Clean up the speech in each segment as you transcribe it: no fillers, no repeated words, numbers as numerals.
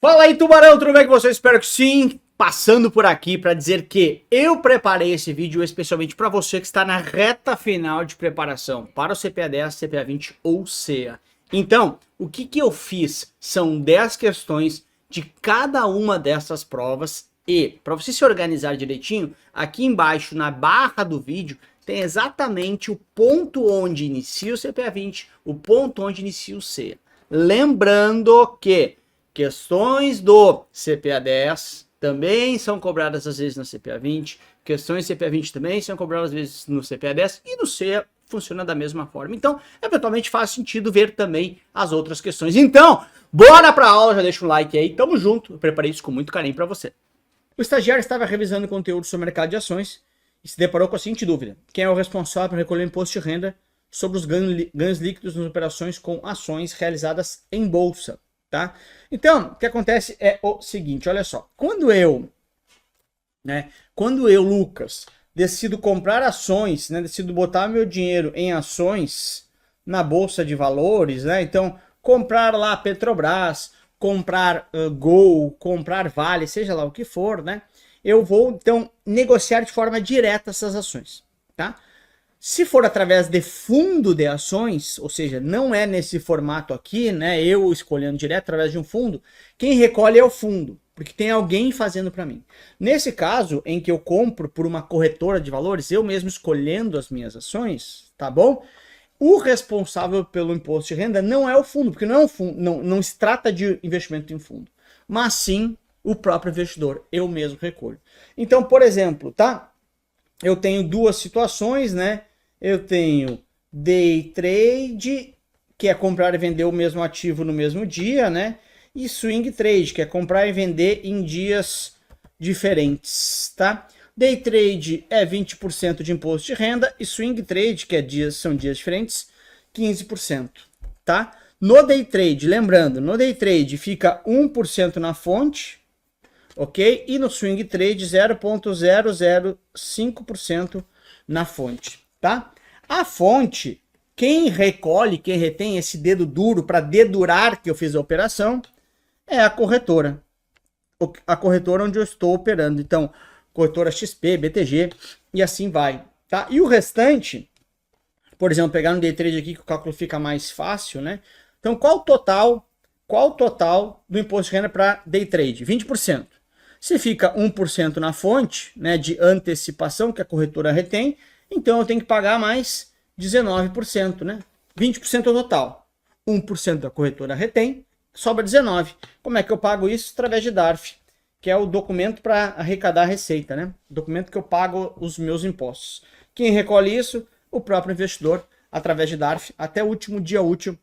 Fala aí, tubarão, tudo bem com você? Espero que sim. Passando por aqui para dizer que eu preparei esse vídeo especialmente para você que está na reta final de preparação para o CPA 10, CPA 20 ou CEA. Então, o que eu fiz? São 10 questões de cada uma dessas provas e, para você se organizar direitinho, aqui embaixo na barra do vídeo tem exatamente o ponto onde inicia o CPA 20, o ponto onde inicia o CEA. Lembrando que questões do CPA 10 também são cobradas às vezes no CPA 20, questões do CPA 20 também são cobradas às vezes no CPA 10 e no CEA funciona da mesma forma. Então, eventualmente faz sentido ver também as outras questões. Então, bora pra aula, já deixa um like aí, tamo junto, eu preparei isso com muito carinho para você. O estagiário estava revisando conteúdo sobre o mercado de ações e se deparou com a seguinte dúvida: quem é o responsável por recolher o imposto de renda sobre os ganhos líquidos nas operações com ações realizadas em bolsa? Tá? Então, o que acontece é o seguinte, olha só, quando eu, Lucas, decido comprar ações, decido botar meu dinheiro em ações na bolsa de valores, então comprar lá Petrobras, comprar Gol, comprar Vale, seja lá o que for, eu vou então negociar de forma direta essas ações, tá? Se for através de fundo de ações, ou seja, não é nesse formato aqui, eu escolhendo direto através de um fundo, quem recolhe é o fundo, porque tem alguém fazendo para mim. Nesse caso, em que eu compro por uma corretora de valores, eu mesmo escolhendo as minhas ações, tá bom? O responsável pelo imposto de renda não é o fundo, porque não é um fundo, não se trata de investimento em fundo, mas sim o próprio investidor, eu mesmo recolho. Então, por exemplo, tá? Eu tenho duas situações, Eu tenho day trade, que é comprar e vender o mesmo ativo no mesmo dia, E swing trade, que é comprar e vender em dias diferentes, tá? Day trade é 20% de imposto de renda e swing trade, que são dias diferentes, 15%, tá? No day trade, lembrando, no day trade fica 1% na fonte, ok? E no swing trade 0,005% na fonte, tá? A fonte, quem recolhe, quem retém esse dedo duro para dedurar que eu fiz a operação, é a corretora. A corretora onde eu estou operando. Então, corretora XP, BTG e assim vai, tá? E o restante, por exemplo, pegar no day trade aqui que o cálculo fica mais fácil, Então, qual o total do imposto de renda para day trade? 20%. Se fica 1% na fonte, de antecipação que a corretora retém, então eu tenho que pagar mais 19%, 20% é o total. 1% da corretora retém, sobra 19%. Como é que eu pago isso? Através de DARF, que é o documento para arrecadar a receita, Documento que eu pago os meus impostos. Quem recolhe isso? O próprio investidor, através de DARF, até o último dia útil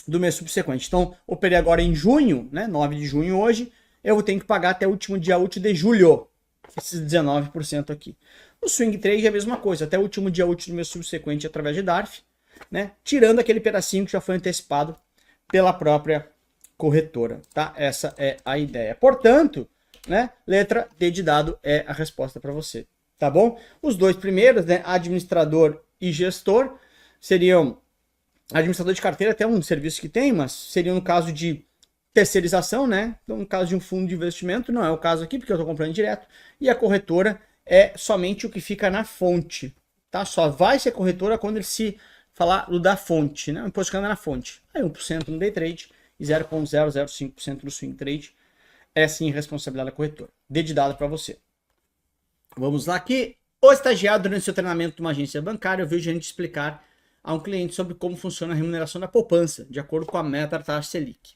do mês subsequente. Então, operei agora em junho, 9 de junho hoje, eu tenho que pagar até o último dia útil de julho, esses 19% aqui. O swing trade é a mesma coisa, até o último dia útil do mês subsequente através de DARF, tirando aquele pedacinho que já foi antecipado pela própria corretora, tá? Essa é a ideia. Portanto, letra D de dado é a resposta para você, tá bom? Os dois primeiros, administrador e gestor, seriam administrador de carteira, até um serviço que tem, mas seriam no caso de terceirização, Então, no caso de um fundo de investimento, não é o caso aqui, porque eu estou comprando direto. E a corretora é somente o que fica na fonte, tá? Só vai ser corretora quando ele se falar do da fonte, O imposto de renda na fonte. Aí 1% no day trade e 0,005% no swing trade é sim responsabilidade da corretora. D de dado para você. Vamos lá aqui. O estagiário, durante seu treinamento de uma agência bancária, ouviu o gerente explicar a um cliente sobre como funciona a remuneração da poupança, de acordo com a meta da taxa Selic.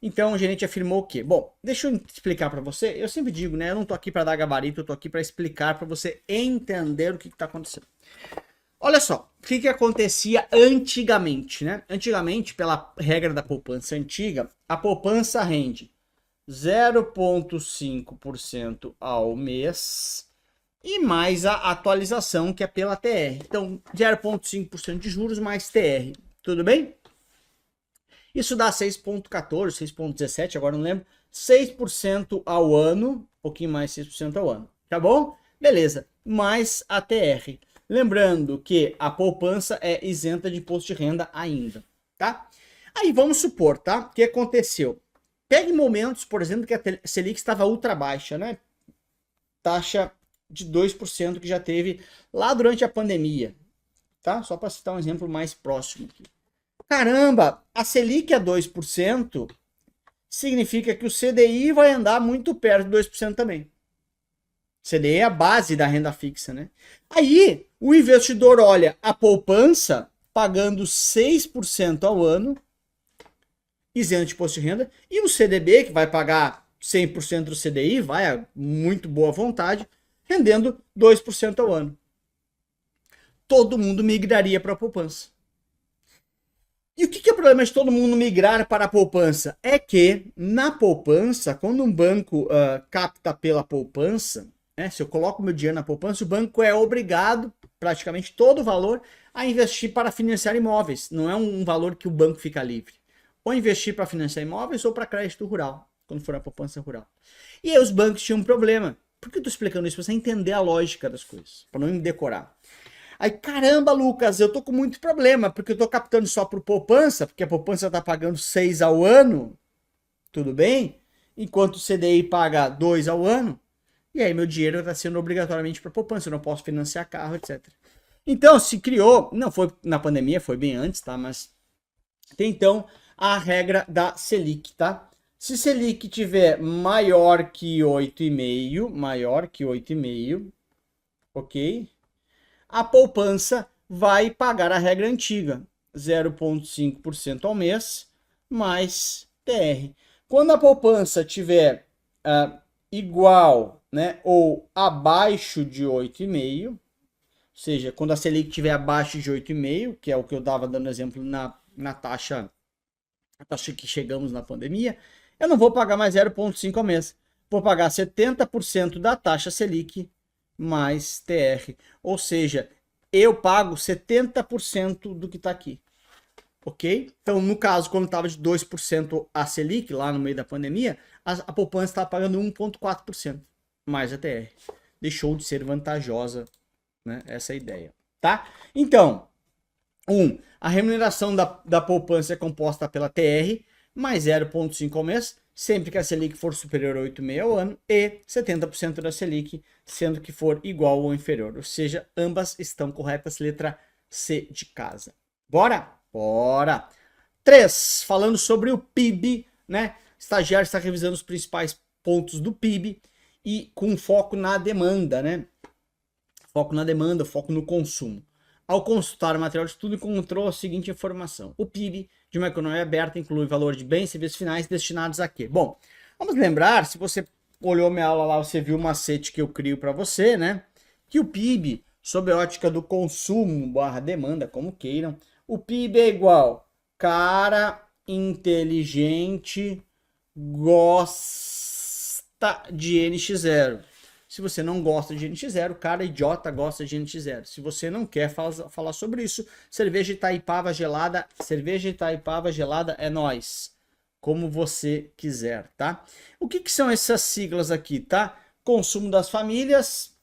Então o gerente afirmou o quê? Bom, deixa eu explicar para você. Eu sempre digo, eu não tô aqui para dar gabarito, eu tô aqui para explicar para você entender o que está acontecendo. Olha só, o que acontecia antigamente, Antigamente, pela regra da poupança antiga, a poupança rende 0,5% ao mês e mais a atualização que é pela TR. Então, 0,5% de juros mais TR. Tudo bem? Isso dá 6,14, 6,17, agora não lembro, 6% ao ano, um pouquinho mais 6% ao ano, tá bom? Beleza, mais a TR. Lembrando que a poupança é isenta de imposto de renda ainda, tá? Aí vamos supor, tá? O que aconteceu? Pegue momentos, por exemplo, que a Selic estava ultra baixa, né? Taxa de 2% que já teve lá durante a pandemia, tá? Só para citar um exemplo mais próximo aqui. Caramba, a Selic a 2% significa que o CDI vai andar muito perto de 2% também. CDI é a base da renda fixa, né? Aí, o investidor olha a poupança pagando 6% ao ano, isento de imposto de renda, e o CDB, que vai pagar 100% do CDI, vai a muito boa vontade, rendendo 2% ao ano. Todo mundo migraria para a poupança. E o que é o problema de todo mundo migrar para a poupança? É que na poupança, quando um banco capta pela poupança, né, se eu coloco meu dinheiro na poupança, o banco é obrigado, praticamente todo o valor, a investir para financiar imóveis. Não é um valor que o banco fica livre. Ou investir para financiar imóveis ou para crédito rural, quando for a poupança rural. E aí os bancos tinham um problema. Por que eu estou explicando isso? Para você entender a lógica das coisas, para não me decorar. Aí, caramba, Lucas, eu tô com muito problema, porque eu tô captando só por poupança, porque a poupança tá pagando 6 ao ano, tudo bem? Enquanto o CDI paga 2 ao ano, e aí meu dinheiro está sendo obrigatoriamente para poupança, eu não posso financiar carro, etc. Então, se criou, não foi na pandemia, foi bem antes, tá? Mas tem então a regra da Selic, tá? Se Selic tiver maior que 8,5, ok? A poupança vai pagar a regra antiga, 0,5% ao mês, mais TR. Quando a poupança tiver igual, né, ou abaixo de 8,5, ou seja, quando a Selic estiver abaixo de 8,5, que é o que eu estava dando exemplo na taxa, a taxa que chegamos na pandemia, eu não vou pagar mais 0,5 ao mês. Vou pagar 70% da taxa Selic mais TR. Ou seja, eu pago 70% do que está aqui. Ok? Então, no caso, quando estava de 2% a Selic, lá no meio da pandemia, a poupança estava pagando 1,4% mais a TR. Deixou de ser vantajosa, né, essa ideia. Tá? Então, a remuneração da poupança é composta pela TR mais 0,5 ao mês, sempre que a Selic for superior a 8,5 ao ano, e 70% da Selic, sendo que for igual ou inferior. Ou seja, ambas estão corretas, letra C de casa. Bora? Bora! 3. Falando sobre o PIB, né? O estagiário está revisando os principais pontos do PIB e com foco na demanda, né? Foco na demanda, foco no consumo. Ao consultar o material de estudo, encontrou a seguinte informação. O PIB de uma economia aberta inclui valor de bens e serviços finais destinados a quê? Bom, vamos lembrar, se você olhou minha aula lá, você viu o macete que eu crio para você, né? Que o PIB, sob a ótica do consumo barra demanda, como queiram, o PIB é igual cara inteligente gosta de NX0. Se você não gosta de NX0, cara idiota gosta de NX0. Se você não quer falar sobre isso, cerveja Itaipava gelada é nóis. Como você quiser, tá? O que são essas siglas aqui, tá? Consumo das famílias,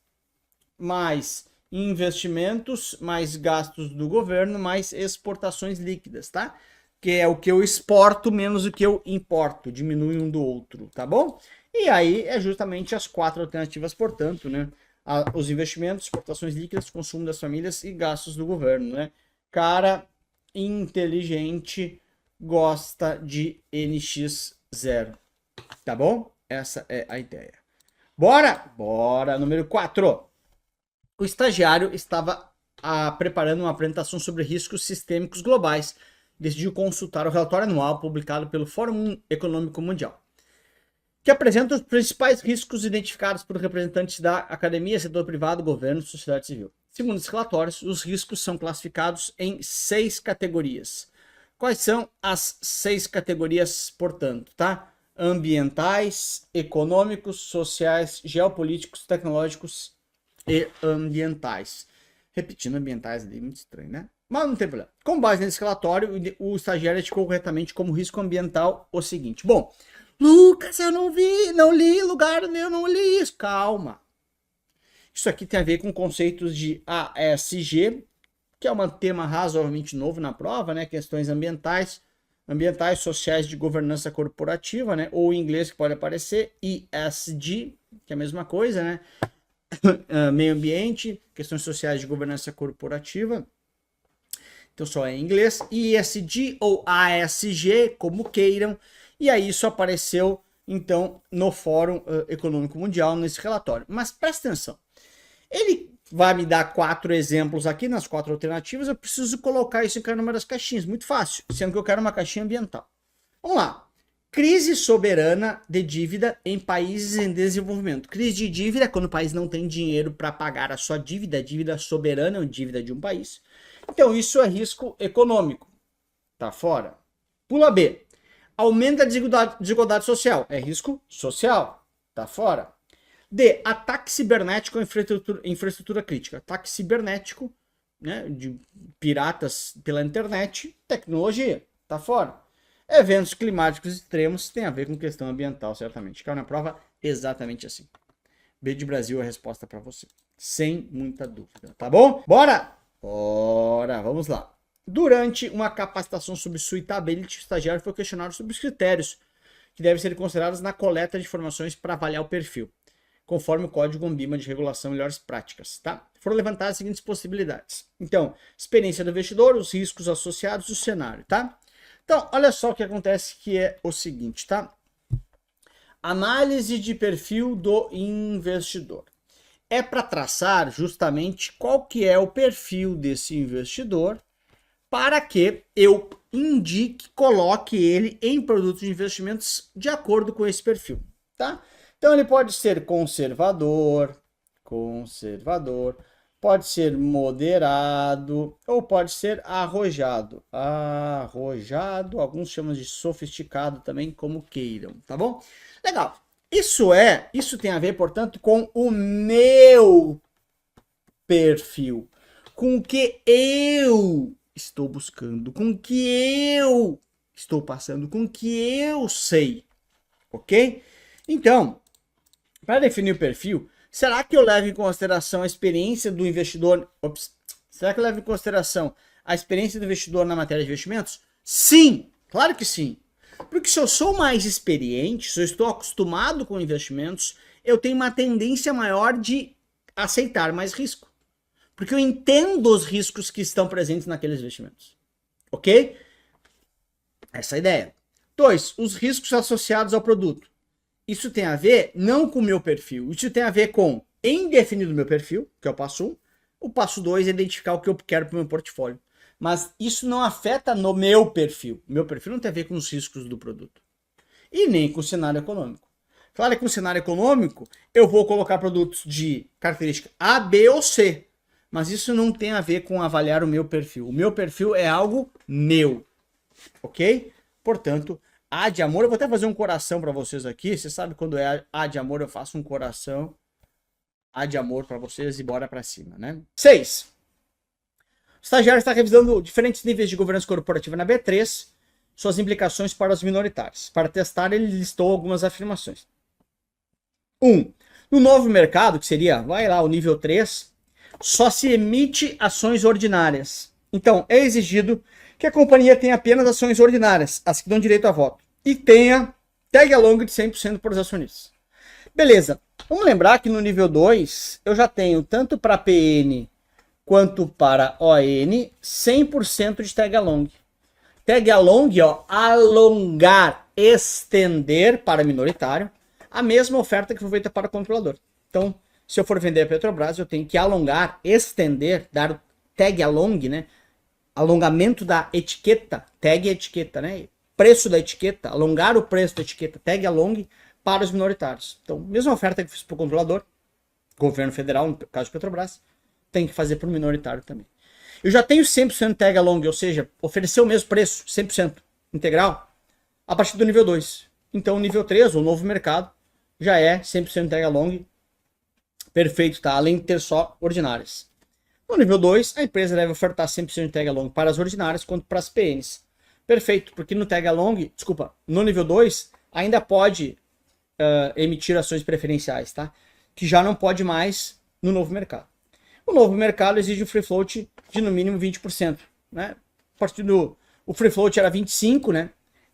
mais investimentos, mais gastos do governo, mais exportações líquidas, tá? Que é o que eu exporto menos o que eu importo, diminui um do outro, tá bom? E aí é justamente as 4 alternativas, portanto, né? Os investimentos, exportações líquidas, consumo das famílias e gastos do governo, né? Cara inteligente gosta de NX0, tá bom? Essa é a ideia. Bora? Bora! Número 4. O estagiário estava preparando uma apresentação sobre riscos sistêmicos globais. Decidiu consultar o relatório anual publicado pelo Fórum Econômico Mundial, que apresenta os principais riscos identificados por representantes da academia, setor privado, governo e sociedade civil. Segundo os relatórios, os riscos são classificados em 6 categorias. Quais são as 6 categorias, portanto, tá? Ambientais, econômicos, sociais, geopolíticos, tecnológicos e ambientais. Repetindo ambientais ali, muito estranho, né? Mas não tem problema. Com base nesse relatório, o estagiário indicou corretamente como risco ambiental o seguinte. Bom, Lucas, eu não li lugar, eu não li isso. Calma. Isso aqui tem a ver com conceitos de ASG, que é um tema razoavelmente novo na prova, né? Questões ambientais, ambientais, sociais, de governança corporativa, né? Ou em inglês que pode aparecer, ESG, que é a mesma coisa, né? Meio ambiente, questões sociais de governança corporativa. Então só é em inglês. ESG ou ASG, como queiram. E aí isso apareceu, então, no Fórum Econômico Mundial, nesse relatório. Mas presta atenção. Ele vai me dar 4 exemplos aqui, nas 4 alternativas. Eu preciso colocar isso em cada uma das caixinhas. Muito fácil, sendo que eu quero uma caixinha ambiental. Vamos lá. Crise soberana de dívida em países em desenvolvimento. Crise de dívida é quando o país não tem dinheiro para pagar a sua dívida. A dívida soberana é uma dívida de um país. Então isso é risco econômico. Tá fora. Pula B. Aumento da desigualdade social. É risco social. Tá fora. D. Ataque cibernético à infraestrutura crítica. Ataque cibernético, né, de piratas pela internet, tecnologia. Tá fora. Eventos climáticos extremos tem a ver com questão ambiental, certamente. Caiu na prova exatamente assim. B de Brasil é a resposta para você. Sem muita dúvida, tá bom? Bora! Bora, vamos lá. Durante uma capacitação sobre suitability, o estagiário foi questionado sobre os critérios que devem ser considerados na coleta de informações para avaliar o perfil, conforme o Código ANBIMA de Regulação e Melhores Práticas, tá? Foram levantadas as seguintes possibilidades. Então, experiência do investidor, os riscos associados e o cenário, tá? Então, olha só o que acontece, que é o seguinte, tá? Análise de perfil do investidor. É para traçar justamente qual que é o perfil desse investidor para que eu indique, coloque ele em produtos de investimentos de acordo com esse perfil, tá? Então ele pode ser conservador, pode ser moderado ou pode ser arrojado. Alguns chamam de sofisticado também, como queiram, tá bom? Legal. Isso tem a ver, portanto, com o meu perfil, com o que eu estou buscando, com o que eu estou passando, com o que eu sei, ok? Então, para definir o perfil, será que eu levo em consideração a experiência do investidor? Será que eu levo em consideração a experiência do investidor na matéria de investimentos? Sim, claro que sim. Porque se eu sou mais experiente, se eu estou acostumado com investimentos, eu tenho uma tendência maior de aceitar mais risco. Porque eu entendo os riscos que estão presentes naqueles investimentos. Ok? Essa é a ideia. 2. Os riscos associados ao produto. Isso tem a ver não com o meu perfil, isso tem a ver com, em definir o meu perfil, que é o passo 1, o passo 2 é identificar o que eu quero para o meu portfólio. Mas isso não afeta no meu perfil. O meu perfil não tem a ver com os riscos do produto. E nem com o cenário econômico. Claro que no cenário econômico eu vou colocar produtos de característica A, B ou C. Mas isso não tem a ver com avaliar o meu perfil. O meu perfil é algo meu. Ok? Portanto, A de amor, eu vou até fazer um coração para vocês aqui. Você sabe quando é A de amor, eu faço um coração. A de amor para vocês e bora para cima, né? 6. O estagiário está revisando diferentes níveis de governança corporativa na B3, suas implicações para os minoritários. Para testar, ele listou algumas afirmações. 1. No novo mercado, que seria, vai lá, o nível 3, só se emite ações ordinárias. Então, é exigido que a companhia tenha apenas ações ordinárias, as que dão direito a voto, e tenha tag along de 100% para os acionistas. Beleza. Vamos lembrar que no nível 2, eu já tenho tanto para PN quanto para ON, 100% de tag along. Tag along, ó, alongar, estender para minoritário, a mesma oferta que foi feita para o controlador. Então, se eu for vender a Petrobras, eu tenho que alongar, estender, dar tag along, né? Alongamento da etiqueta, tag etiqueta, né? Preço da etiqueta, alongar o preço da etiqueta, tag along para os minoritários. Então, mesma oferta que eu fiz para o controlador, governo federal, no caso de Petrobras, tem que fazer para o minoritário também. Eu já tenho 100% tag along, ou seja, oferecer o mesmo preço, 100% integral, a partir do nível 2. Então, o nível 3, o novo mercado, já é 100% tag along, perfeito, tá? Além de ter só ordinárias. No nível 2, a empresa deve ofertar 100% de tag along para as ordinárias quanto para as PNs. Perfeito, porque no tag along, no nível 2, ainda pode emitir ações preferenciais, tá? Que já não pode mais no novo mercado. O novo mercado exige um free float de no mínimo 20%, né? A partir do o free float era 25, né?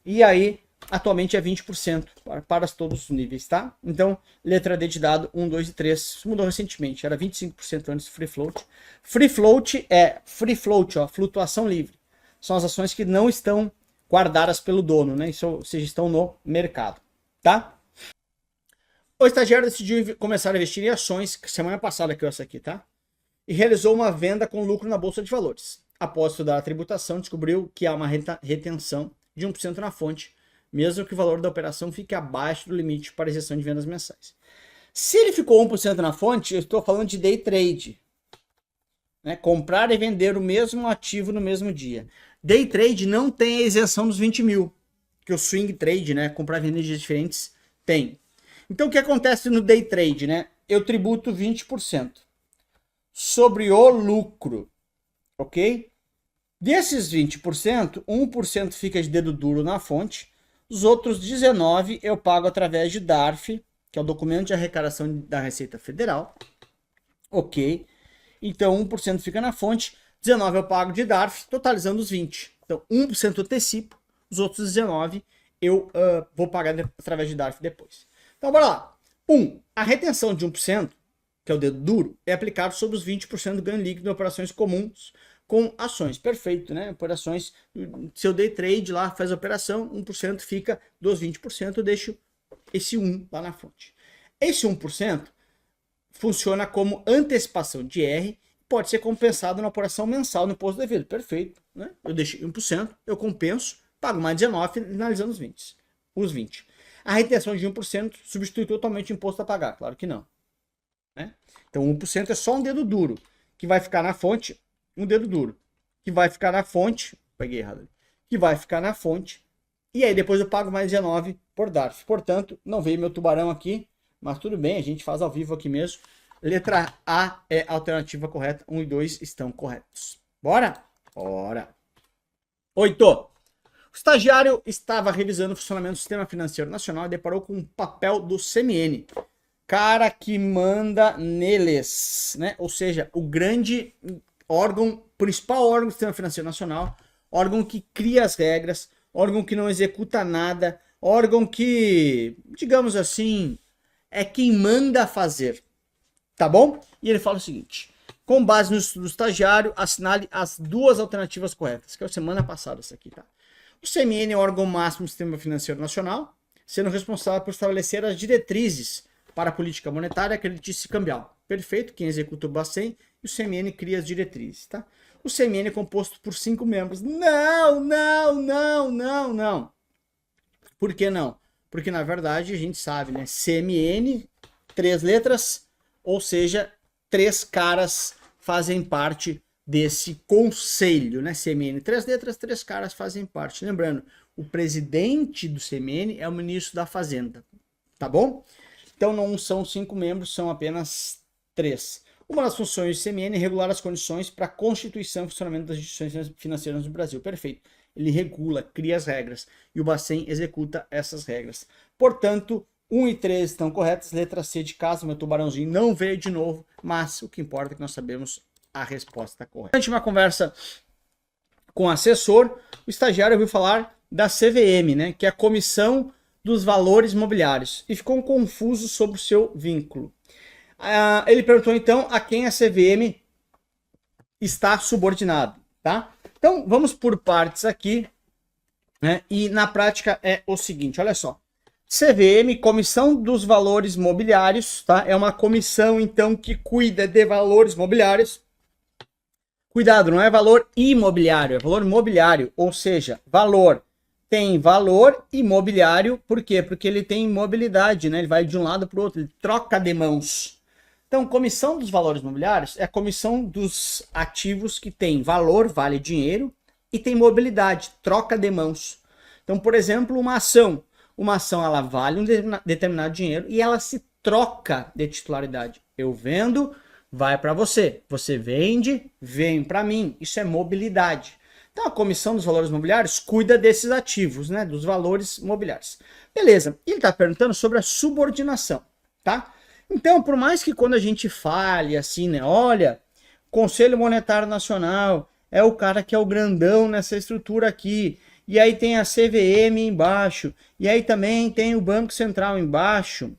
E aí, atualmente é 20% para todos os níveis, tá? Então, letra D de dado 1, 2 e 3. Isso mudou recentemente, era 25% antes do free float. Free float, ó, flutuação livre. São as ações que não estão guardadas pelo dono, né? Isso, ou seja, estão no mercado, tá? O estagiário decidiu começar a investir em ações, semana passada que eu essa aqui, tá? E realizou uma venda com lucro na Bolsa de Valores. Após estudar a tributação, descobriu que há uma retenção de 1% na fonte, mesmo que o valor da operação fique abaixo do limite para isenção de vendas mensais. Se ele ficou 1% na fonte, eu estou falando de day trade. Né? Comprar e vender o mesmo ativo no mesmo dia. Day trade não tem a isenção dos 20 mil, que o swing trade, né, comprar e vender em dias diferentes, tem. Então o que acontece no day trade? Né? Eu tributo 20% sobre o lucro, ok? Desses 20%, 1% fica de dedo duro na fonte, os outros 19% eu pago através de DARF, que é o documento de arrecadação da Receita Federal, ok? Então 1% fica na fonte, 19% eu pago de DARF, totalizando os 20%. Então 1% eu antecipo, os outros 19% eu vou pagar através de DARF depois. Então bora lá. A retenção de 1%, que é o dedo duro, é aplicado sobre os 20% do ganho líquido em operações comuns com ações. Perfeito, né? Operações, se eu day trade lá, faz a operação, 1% fica dos 20%, eu deixo esse 1 lá na fonte. Esse 1% funciona como antecipação de R, pode ser compensado na operação mensal no imposto devido. Perfeito, né? Eu deixo 1%, eu compenso, pago mais 19%, finalizando os 20%. A retenção de 1% substitui totalmente o imposto a pagar, claro que não. Né? Então 1% é só um dedo duro, que vai ficar na fonte, um dedo duro, que vai ficar na fonte, peguei errado, que vai ficar na fonte, e aí depois eu pago mais 19 por DARF. Portanto, não veio meu tubarão aqui, mas tudo bem, a gente faz ao vivo aqui mesmo. Letra A é a alternativa correta, 1 e 2 estão corretos. Bora? Bora! 8. O estagiário estava revisando o funcionamento do Sistema Financeiro Nacional e deparou com um papel do CMN. Cara que manda neles, né? Ou seja, o grande órgão, principal órgão do Sistema Financeiro Nacional, órgão que cria as regras, órgão que não executa nada, órgão que, digamos assim, é quem manda fazer. Tá bom? E ele fala o seguinte: com base no estudo do estagiário, assinale as duas alternativas corretas, que é a semana passada essa aqui, tá? O CMN é o órgão máximo do Sistema Financeiro Nacional, sendo responsável por estabelecer as diretrizes para a política monetária, creditícia e cambial. Perfeito, quem executa o Bacen e o CMN cria as diretrizes, tá? O CMN é composto por 5 membros. Não. Por que não? Porque, na verdade, a gente sabe, né? CMN, 3 letras, ou seja, 3 caras fazem parte desse conselho, né? CMN, 3 letras, 3 caras fazem parte. Lembrando, o presidente do CMN é o ministro da Fazenda, tá bom? Então não são 5 membros, são apenas 3. Uma das funções do CMN é regular as condições para a constituição e funcionamento das instituições financeiras no Brasil. Perfeito. Ele regula, cria as regras e o Bacen executa essas regras. Portanto, 1 e 3 estão corretas. Letra C de casa, meu tubarãozinho não veio de novo, mas o que importa é que nós sabemos a resposta correta. Durante uma conversa com o assessor, o estagiário ouviu falar da CVM, né, que é a Comissão dos Valores Mobiliários, e ficou confuso sobre o seu vínculo. Ele perguntou então a quem a CVM está subordinado, tá? Então vamos por partes aqui, né? E na prática é o seguinte, olha só. CVM, Comissão dos Valores Mobiliários, tá? É uma comissão então que cuida de valores mobiliários. Cuidado, não é valor imobiliário, é valor mobiliário, ou seja, valor. Tem valor imobiliário, por quê? Porque ele tem mobilidade, né? Ele vai de um lado para o outro, ele troca de mãos. Então, Comissão dos Valores Mobiliários é a comissão dos ativos que tem valor, vale dinheiro, e tem mobilidade, troca de mãos. Então, por exemplo, uma ação ela vale um determinado dinheiro e ela se troca de titularidade. Eu vendo, vai para você. Você vende, vem para mim. Isso é mobilidade. Então, a Comissão dos Valores Mobiliários cuida desses ativos, né? Dos valores mobiliários. Beleza. E ele está perguntando sobre a subordinação, tá? Então, por mais que quando a gente fale assim, né? Olha, Conselho Monetário Nacional é o cara que é o grandão nessa estrutura aqui. e aí tem a CVM embaixo, e aí também tem o Banco Central embaixo.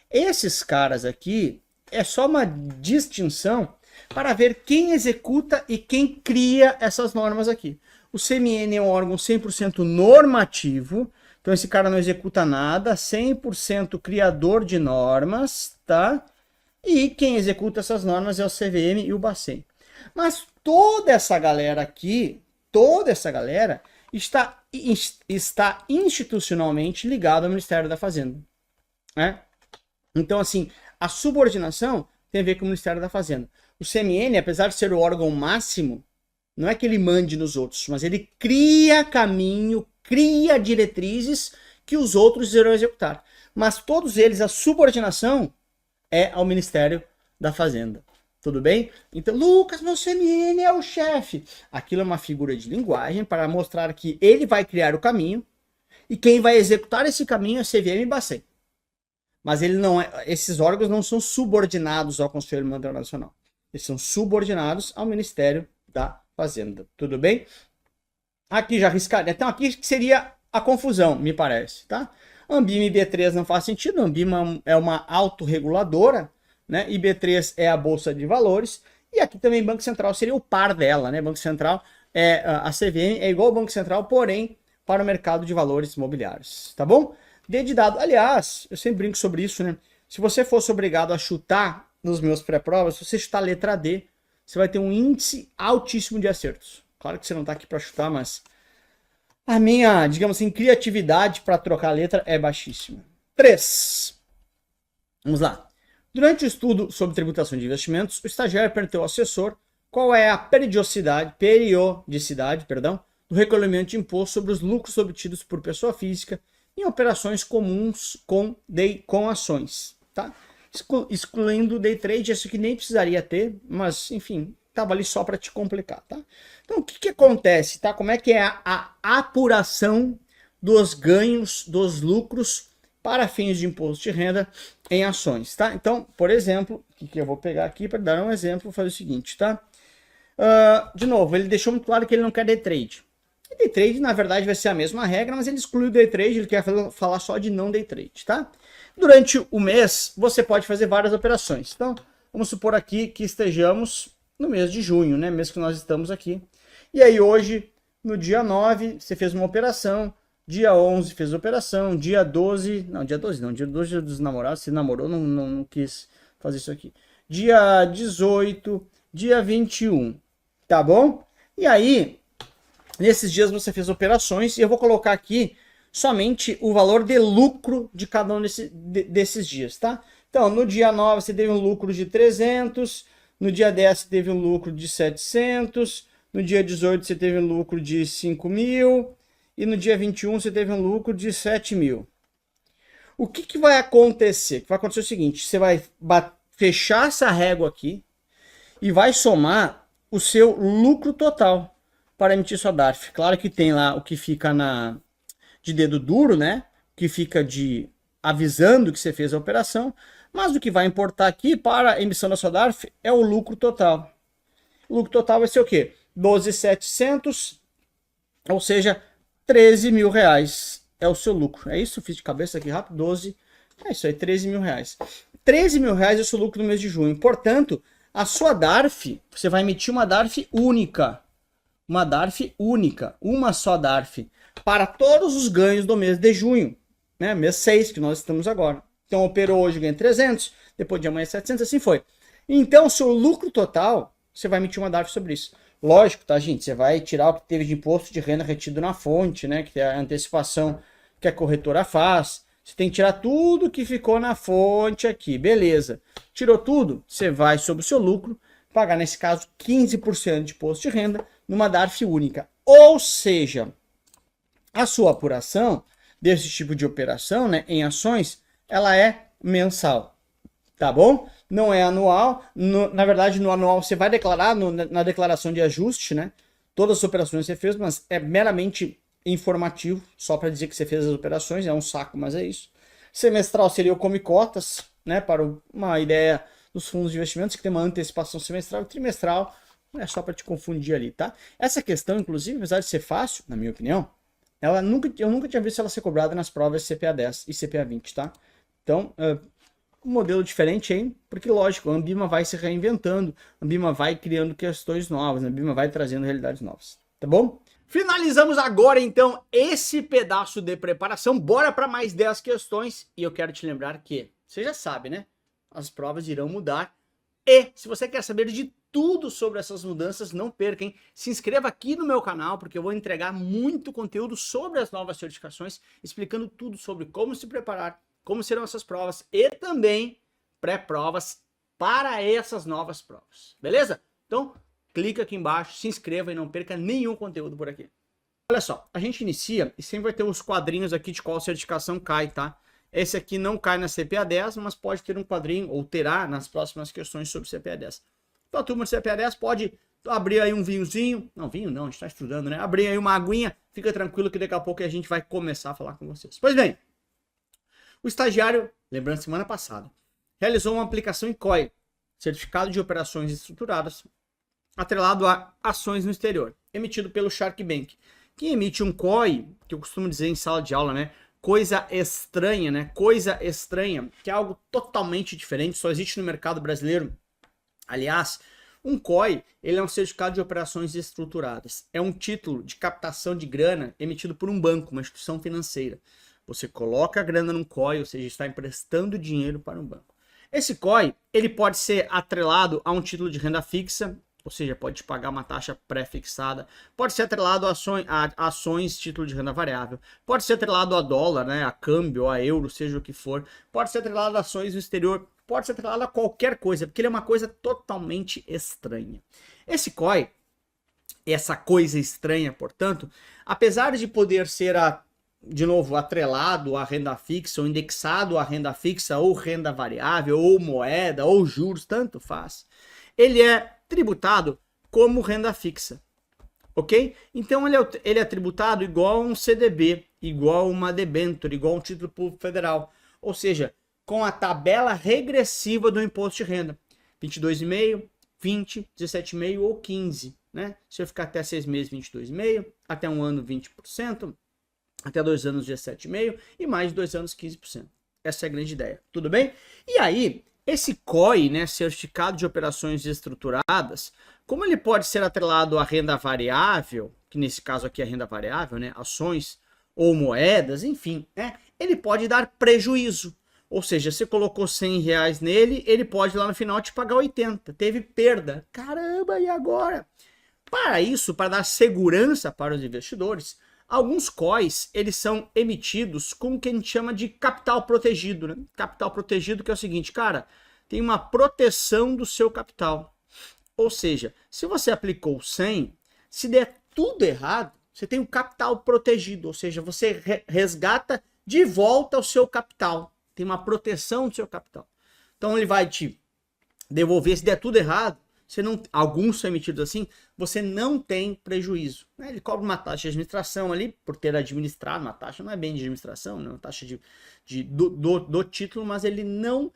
Esses caras aqui é só uma distinção para ver quem executa e quem cria essas normas aqui. O CMN é um órgão 100% normativo, então esse cara não executa nada, 100% criador de normas, tá? E quem executa essas normas é o CVM e o Bacen. Mas toda essa galera aqui, toda essa galera está institucionalmente ligada ao Ministério da Fazenda, né? Então, assim, a subordinação tem a ver com o Ministério da Fazenda. O CMN, apesar de ser o órgão máximo, não é que ele mande nos outros, mas ele cria caminho, cria diretrizes que os outros irão executar. Mas todos eles, a subordinação é ao Ministério da Fazenda. Tudo bem? Então, Lucas, meu CMN é o chefe. Aquilo é uma figura de linguagem para mostrar que ele vai criar o caminho e quem vai executar esse caminho é CVM e Bacen. Mas ele não é, esses órgãos não são subordinados ao Conselho Monetário Nacional. Eles são subordinados ao Ministério da Fazenda. Tudo bem? Aqui já arriscaria. Então aqui que seria a confusão, me parece, tá? Ambima e B3 não faz sentido. Ambima é uma autorreguladora, né? E B3 é a Bolsa de Valores. E aqui também Banco Central seria o par dela, né? Banco Central, a CVM é igual ao Banco Central, porém para o mercado de valores imobiliários, tá bom? D de dado. Aliás, eu sempre brinco sobre isso, né? Se você fosse obrigado a chutar nos meus pré-provas, se você chutar a letra D, você vai ter um índice altíssimo de acertos. Claro que você não está aqui para chutar, mas a minha, digamos assim, criatividade para trocar a letra é baixíssima. 3. Vamos lá. Durante o estudo sobre tributação de investimentos, o estagiário perguntou ao assessor qual é a periodicidade, do recolhimento de imposto sobre os lucros obtidos por pessoa física em operações comuns com ações, tá? Excluindo o day trade, isso que nem precisaria ter, mas enfim, estava ali só para te complicar, tá? Então, o que acontece, tá? Como é que é a apuração dos ganhos, dos lucros para fins de imposto de renda em ações, tá? Então, por exemplo, o que eu vou pegar aqui para dar um exemplo, vou fazer o seguinte, tá? De novo, ele deixou muito claro que ele não quer day trade. E day trade, na verdade, vai ser a mesma regra, mas ele exclui o day trade, ele quer falar só de não day trade, tá? Durante o mês, você pode fazer várias operações. Então, vamos supor aqui que estejamos no mês de junho, né? Mês que nós estamos aqui. E aí hoje, no dia 9, você fez uma operação, dia 11 fez operação, dia 12 dia 12 dos namorados, se namorou, não quis fazer isso aqui. Dia 18, dia 21, tá bom? E aí, nesses dias você fez operações e eu vou colocar aqui somente o valor de lucro de cada um desses dias, tá? Então, no dia 9 você teve um lucro de 300, no dia 10 você teve um lucro de 700, no dia 18 você teve um lucro de 5 mil e no dia 21 você teve um lucro de 7 mil. O que vai acontecer? Vai acontecer o seguinte, você vai fechar essa régua aqui e vai somar o seu lucro total para emitir sua DARF. Claro que tem lá o que fica de dedo duro, né? Que fica avisando que você fez a operação, mas o que vai importar aqui para a emissão da sua DARF é o lucro total. O lucro total vai ser o quê? 12.700, ou seja, 13 mil reais é o seu lucro. É isso? Fiz de cabeça aqui rápido, 12, é isso aí, 13 mil reais. 13 mil reais é o seu lucro no mês de junho. Portanto, a sua DARF, você vai emitir uma DARF única. Uma DARF única, uma só DARF, para todos os ganhos do mês de junho, né? Mês 6, que nós estamos agora. Então, operou hoje, ganha 300, depois de amanhã 700, assim foi. Então, seu lucro total, você vai emitir uma DARF sobre isso. Lógico, tá, gente? Você vai tirar o que teve de imposto de renda retido na fonte, né? Que é a antecipação que a corretora faz. Você tem que tirar tudo que ficou na fonte aqui, beleza. Tirou tudo, você vai sobre o seu lucro, pagar, nesse caso, 15% de imposto de renda numa DARF única. Ou seja, a sua apuração desse tipo de operação, né, em ações, ela é mensal, tá bom? Não é anual. Na verdade, no anual você vai declarar na declaração de ajuste, né, todas as operações que você fez, mas é meramente informativo, só para dizer que você fez as operações, é um saco, mas é isso. Semestral seria o come cotas, né, para uma ideia dos fundos de investimentos, que tem uma antecipação semestral e trimestral, é só para te confundir ali, tá? Essa questão, inclusive, apesar de ser fácil, na minha opinião, Eu nunca tinha visto ela ser cobrada nas provas CPA 10 e CPA 20, tá? Então, um modelo diferente, hein? Porque, lógico, a Ambima vai se reinventando, a Ambima vai criando questões novas, a Ambima vai trazendo realidades novas, tá bom? Finalizamos agora, então, esse pedaço de preparação. Bora para mais 10 questões. E eu quero te lembrar que, você já sabe, né? As provas irão mudar. E, se você quer saber de tudo sobre essas mudanças, não perca, hein? Se inscreva aqui no meu canal, porque eu vou entregar muito conteúdo sobre as novas certificações, explicando tudo sobre como se preparar, como serão essas provas e também pré-provas para essas novas provas. Beleza? Então, clica aqui embaixo, se inscreva e não perca nenhum conteúdo por aqui. Olha só, a gente inicia e sempre vai ter os quadrinhos aqui de qual certificação cai, tá? Esse aqui não cai na CPA 10, mas pode ter um quadrinho, ou terá nas próximas questões sobre CPA 10. Então a turma de CPA 10 pode abrir aí um vinhozinho, não, vinho não, a gente tá estudando, né? Abrir aí uma aguinha, fica tranquilo que daqui a pouco a gente vai começar a falar com vocês. Pois bem, o estagiário, lembrando semana passada, realizou uma aplicação em COI, Certificado de Operações Estruturadas, atrelado a ações no exterior, emitido pelo Shark Bank. Quem emite um COI, que eu costumo dizer em sala de aula, né? Coisa estranha, né? Coisa estranha, que é algo totalmente diferente, só existe no mercado brasileiro. Aliás, um COI, ele é um certificado de operações estruturadas. É um título de captação de grana emitido por um banco, uma instituição financeira. Você coloca a grana num COI, ou seja, está emprestando dinheiro para um banco. Esse COI, ele pode ser atrelado a um título de renda fixa, ou seja, pode pagar uma taxa pré-fixada, pode ser atrelado a ações, título de renda variável, pode ser atrelado a dólar, né, a câmbio, a euro, seja o que for, pode ser atrelado a ações no exterior, pode ser atrelado a qualquer coisa, porque ele é uma coisa totalmente estranha. Esse COI, essa coisa estranha, portanto, apesar de poder ser, de novo, atrelado à renda fixa, ou indexado à renda fixa, ou renda variável, ou moeda, ou juros, tanto faz, ele é tributado como renda fixa, ok? Então ele é tributado igual a um CDB, igual a uma debênture, igual a um título público federal, ou seja, com a tabela regressiva do imposto de renda, 22,5, 20, 17,5 ou 15, né? Se eu ficar até 6 meses, 22,5, até um ano, 20%, até 2 anos, 17,5 e mais de 2 anos, 15%. Essa é a grande ideia, tudo bem? E aí, esse COI, né, Certificado de Operações Estruturadas, como ele pode ser atrelado à renda variável, que nesse caso aqui é a renda variável, né, ações ou moedas, enfim, né, ele pode dar prejuízo. Ou seja, você colocou R$100 nele, ele pode lá no final te pagar 80. Teve perda. Caramba, e agora? Para isso, para dar segurança para os investidores, alguns COIs, eles são emitidos com o que a gente chama de capital protegido, né? Capital protegido que é o seguinte, cara, tem uma proteção do seu capital. Ou seja, se você aplicou 100, se der tudo errado, você tem um capital protegido, ou seja, você resgata de volta o seu capital. Tem uma proteção do seu capital. Então ele vai te devolver, se der tudo errado, você não, alguns são emitidos assim, você não tem prejuízo, né? Ele cobra uma taxa de administração ali, por ter administrado uma taxa, não é bem de administração, não é uma taxa do título, mas ele não,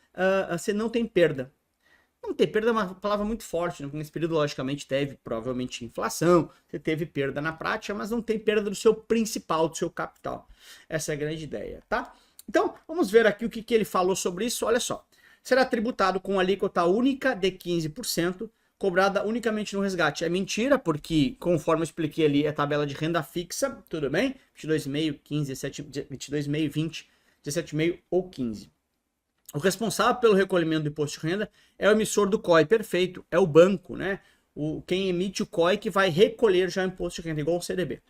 você não tem perda. Não ter perda é uma palavra muito forte, né? Nesse período, logicamente, teve provavelmente inflação, você teve perda na prática, mas não tem perda do seu principal, do seu capital. Essa é a grande ideia, tá? Então, vamos ver aqui o que ele falou sobre isso, olha só. Será tributado com alíquota única de 15%, cobrada unicamente no resgate. É mentira, porque, conforme eu expliquei ali, é tabela de renda fixa, tudo bem? 22,5, 15, 22,5, 20, 17,5 ou 15. O responsável pelo recolhimento do imposto de renda é o emissor do COI, perfeito, é o banco, né? Quem emite o COI que vai recolher já o imposto de renda, igual o CDB.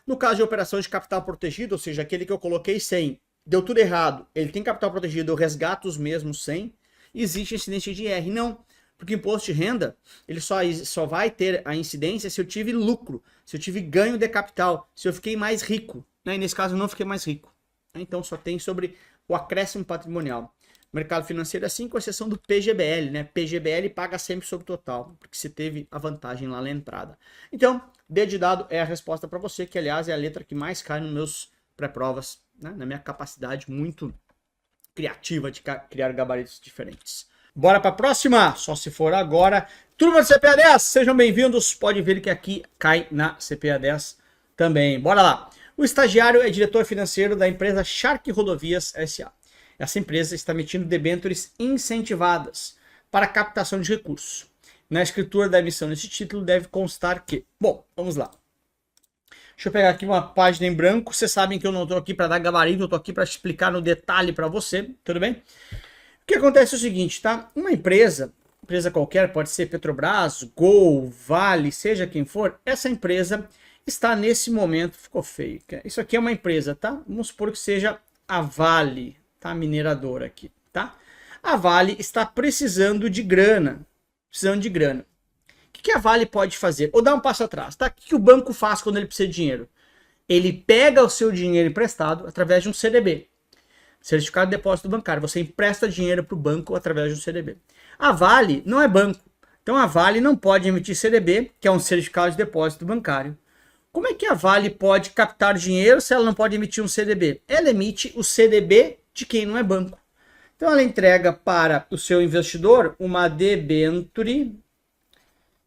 No caso de operação de capital protegido, ou seja, aquele que eu coloquei 100, deu tudo errado, ele tem capital protegido, eu resgato os mesmos 100, existe incidência de IR? Não, porque o imposto de renda, ele só vai ter a incidência se eu tive lucro, se eu tive ganho de capital, se eu fiquei mais rico, né? E nesse caso eu não fiquei mais rico. Então só tem sobre o acréscimo patrimonial. O mercado financeiro é assim, com exceção do PGBL, né? PGBL paga sempre sobre o total, porque você teve a vantagem lá na entrada. Então, D de dado é a resposta para você, que aliás é a letra que mais cai nos meus pré-provas, né? Na minha capacidade muito criativa de criar gabaritos diferentes. Bora para a próxima, só se for agora. Turma de CPA 10, sejam bem-vindos. Pode ver que aqui cai na CPA 10 também. Bora lá. O estagiário é diretor financeiro da empresa Shark Rodovias S.A. Essa empresa está emitindo debêntures incentivadas para captação de recursos. Na escritura da emissão desse título deve constar que... Bom, vamos lá. Deixa eu pegar aqui uma página em branco. Vocês sabem que eu não estou aqui para dar gabarito, eu estou aqui para explicar no detalhe para você, tudo bem? O que acontece é o seguinte, tá? Uma empresa qualquer, pode ser Petrobras, Gol, Vale, seja quem for, essa empresa está nesse momento... Ficou feio. Isso aqui é uma empresa, tá? Vamos supor que seja a Vale, tá? Mineradora aqui, tá? A Vale está precisando de grana. O que a Vale pode fazer? Ou dar um passo atrás, tá? O que o banco faz quando ele precisa de dinheiro? Ele pega o seu dinheiro emprestado através de um CDB. Certificado de Depósito Bancário. Você empresta dinheiro para o banco através de um CDB. A Vale não é banco. Então a Vale não pode emitir CDB, que é um Certificado de Depósito Bancário. Como é que a Vale pode captar dinheiro se ela não pode emitir um CDB? Ela emite o CDB de quem não é banco. Então ela entrega para o seu investidor uma debenture.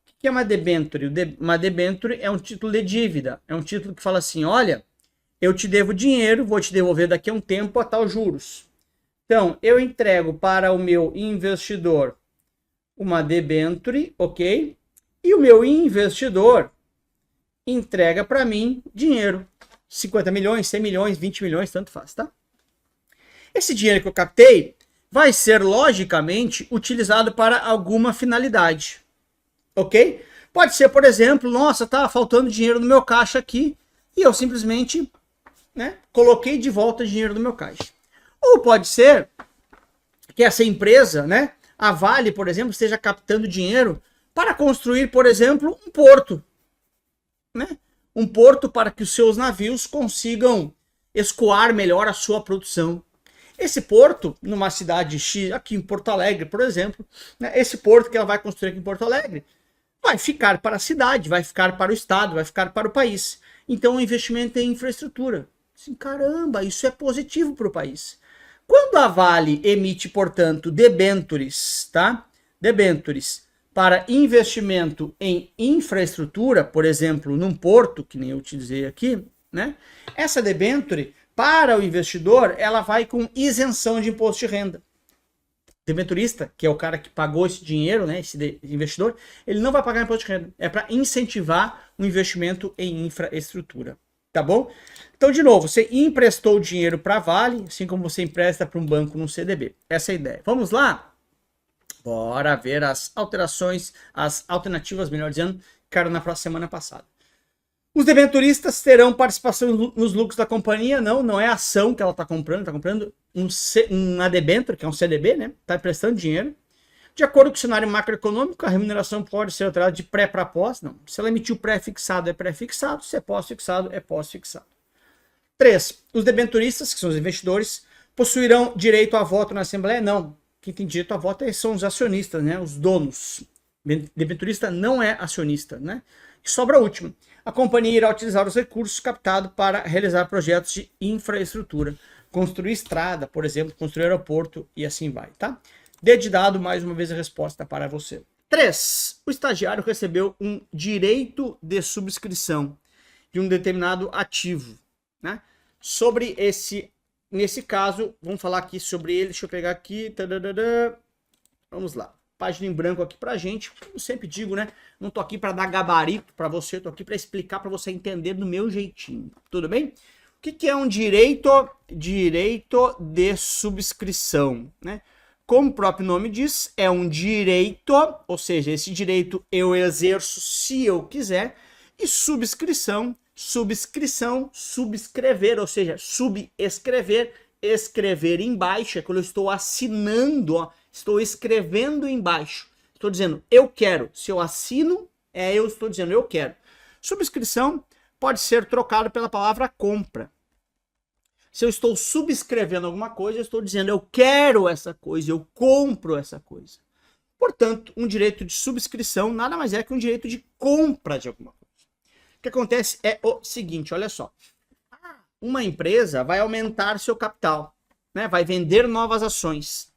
O que é uma debenture? Uma debenture é um título de dívida. É um título que fala assim, olha, eu te devo dinheiro, vou te devolver daqui a um tempo a tal juros. Então, eu entrego para o meu investidor uma debenture, ok? E o meu investidor entrega para mim dinheiro. 50 milhões, 100 milhões, 20 milhões, tanto faz, tá? Esse dinheiro que eu captei vai ser, logicamente, utilizado para alguma finalidade, ok? Pode ser, por exemplo, nossa, tá faltando dinheiro no meu caixa aqui e eu simplesmente, né, coloquei de volta dinheiro no meu caixa. Ou pode ser que essa empresa, né, a Vale, por exemplo, esteja captando dinheiro para construir, por exemplo, um porto, né? Um porto para que os seus navios consigam escoar melhor a sua produção. Esse porto, numa cidade X, aqui em Porto Alegre, por exemplo, né, esse porto que ela vai construir aqui em Porto Alegre, vai ficar para a cidade, vai ficar para o estado, vai ficar para o país. Então o investimento em infraestrutura. Assim, caramba, isso é positivo para o país. Quando a Vale emite, portanto, debêntures, tá? Debêntures para investimento em infraestrutura, por exemplo, num porto, que nem eu te dizia aqui, né? Essa debênture, para o investidor, ela vai com isenção de imposto de renda. Debenturista, que é o cara que pagou esse dinheiro, né, esse investidor, ele não vai pagar imposto de renda. É para incentivar o investimento em infraestrutura. Tá bom? Então, de novo, você emprestou dinheiro para a Vale, assim como você empresta para um banco num CDB. Essa é a ideia. Vamos lá? Bora ver as alterações, as alternativas, melhor dizendo, que eram na semana passada. Os debenturistas terão participação nos lucros da companhia? Não é a ação que ela está comprando uma debenture, que é um CDB, né? Está emprestando dinheiro. De acordo com o cenário macroeconômico, a remuneração pode ser alterada de pré para pós. Não. Se ela emitiu pré-fixado, é pré-fixado. Se é pós-fixado, é pós-fixado. 3. Os debenturistas, que são os investidores, possuirão direito a voto na Assembleia? Não. Quem tem direito a voto são os acionistas, né? Os donos. Debenturista não é acionista, né? E sobra a última. A companhia irá utilizar os recursos captados para realizar projetos de infraestrutura. Construir estrada, por exemplo, construir aeroporto e assim vai, tá? De dado, mais uma vez a resposta para você. 3. O estagiário recebeu um direito de subscrição de um determinado ativo, né? Sobre nesse caso, vamos falar aqui sobre ele. Deixa eu pegar aqui. Vamos lá. Página em branco aqui pra gente. Eu sempre digo, né? Não tô aqui para dar gabarito para você, tô aqui para explicar para você entender do meu jeitinho. Tudo bem? O que é um direito de subscrição, né? Como o próprio nome diz, é um direito, ou seja, esse direito eu exerço se eu quiser, e subscrição, subscrever, ou seja, subescrever, escrever embaixo, é quando eu estou assinando, ó, estou escrevendo embaixo. Estou dizendo eu quero, se eu assino, eu estou dizendo eu quero. Subscrição pode ser trocado pela palavra compra. Se eu estou subscrevendo alguma coisa, eu estou dizendo eu quero essa coisa, eu compro essa coisa. Portanto, um direito de subscrição nada mais é que um direito de compra de alguma coisa. O que acontece é o seguinte, olha só. Uma empresa vai aumentar seu capital, né? Vai vender novas ações.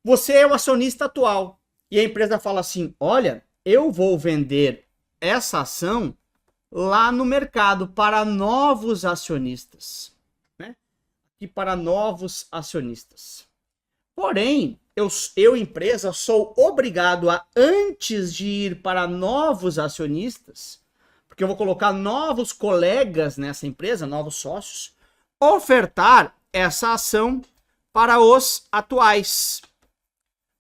Você é o acionista atual e a empresa fala assim, olha, eu vou vender essa ação lá no mercado para novos acionistas, né? E para novos acionistas. Porém, eu, empresa, sou obrigado a, antes de ir para novos acionistas, porque eu vou colocar novos colegas nessa empresa, novos sócios, ofertar essa ação para os atuais.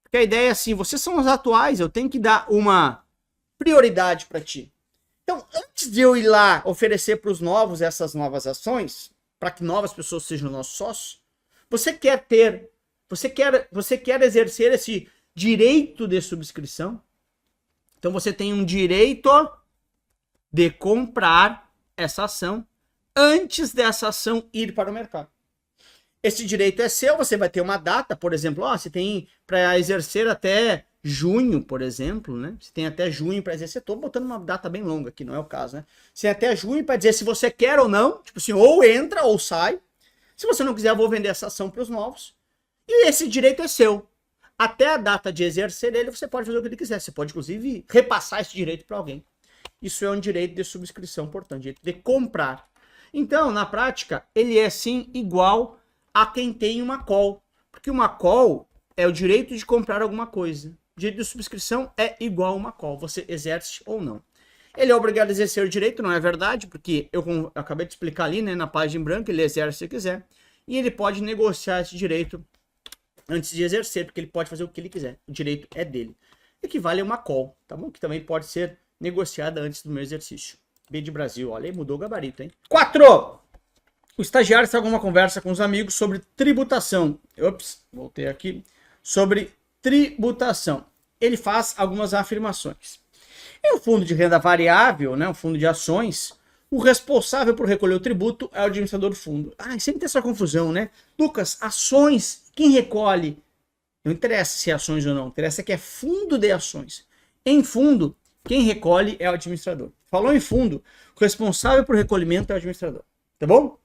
Porque a ideia é assim, vocês são os atuais, eu tenho que dar uma prioridade para ti. Então, antes de eu ir lá oferecer para os novos essas novas ações, para que novas pessoas sejam nossos sócios, você quer exercer esse direito de subscrição. Então, você tem um direito de comprar essa ação antes dessa ação ir para o mercado. Esse direito é seu, você vai ter uma data, por exemplo, você tem para exercer até junho, por exemplo, né? Você tem até junho para exercer. Estou botando uma data bem longa aqui, não é o caso, né? Você tem até junho para dizer se você quer ou não, tipo assim, ou entra ou sai. Se você não quiser, eu vou vender essa ação para os novos. E esse direito é seu. Até a data de exercer ele, você pode fazer o que ele quiser. Você pode, inclusive, repassar esse direito para alguém. Isso é um direito de subscrição, portanto, direito de comprar. Então, na prática, ele é sim igual a quem tem uma call. Porque uma call é o direito de comprar alguma coisa. O direito de subscrição é igual a uma call. Você exerce ou não. Ele é obrigado a exercer o direito, não é verdade? Porque eu acabei de explicar ali, né, na página em branco, ele exerce se quiser. E ele pode negociar esse direito antes de exercer, porque ele pode fazer o que ele quiser. O direito é dele. Equivale a uma call, tá bom? Que também pode ser negociada antes do meu exercício. B de Brasil, olha aí, mudou o gabarito, hein? 4. O estagiário está com uma conversa com os amigos sobre tributação. Ops, voltei aqui. Sobre tributação. Ele faz algumas afirmações. Em um fundo de renda variável, né, um fundo de ações, o responsável por recolher o tributo é o administrador do fundo. Sempre tem essa confusão, né? Lucas, ações, quem recolhe? Não interessa se é ações ou não, interessa que é fundo de ações. Em fundo, quem recolhe é o administrador. Falou em fundo, o responsável por recolhimento é o administrador. Tá bom?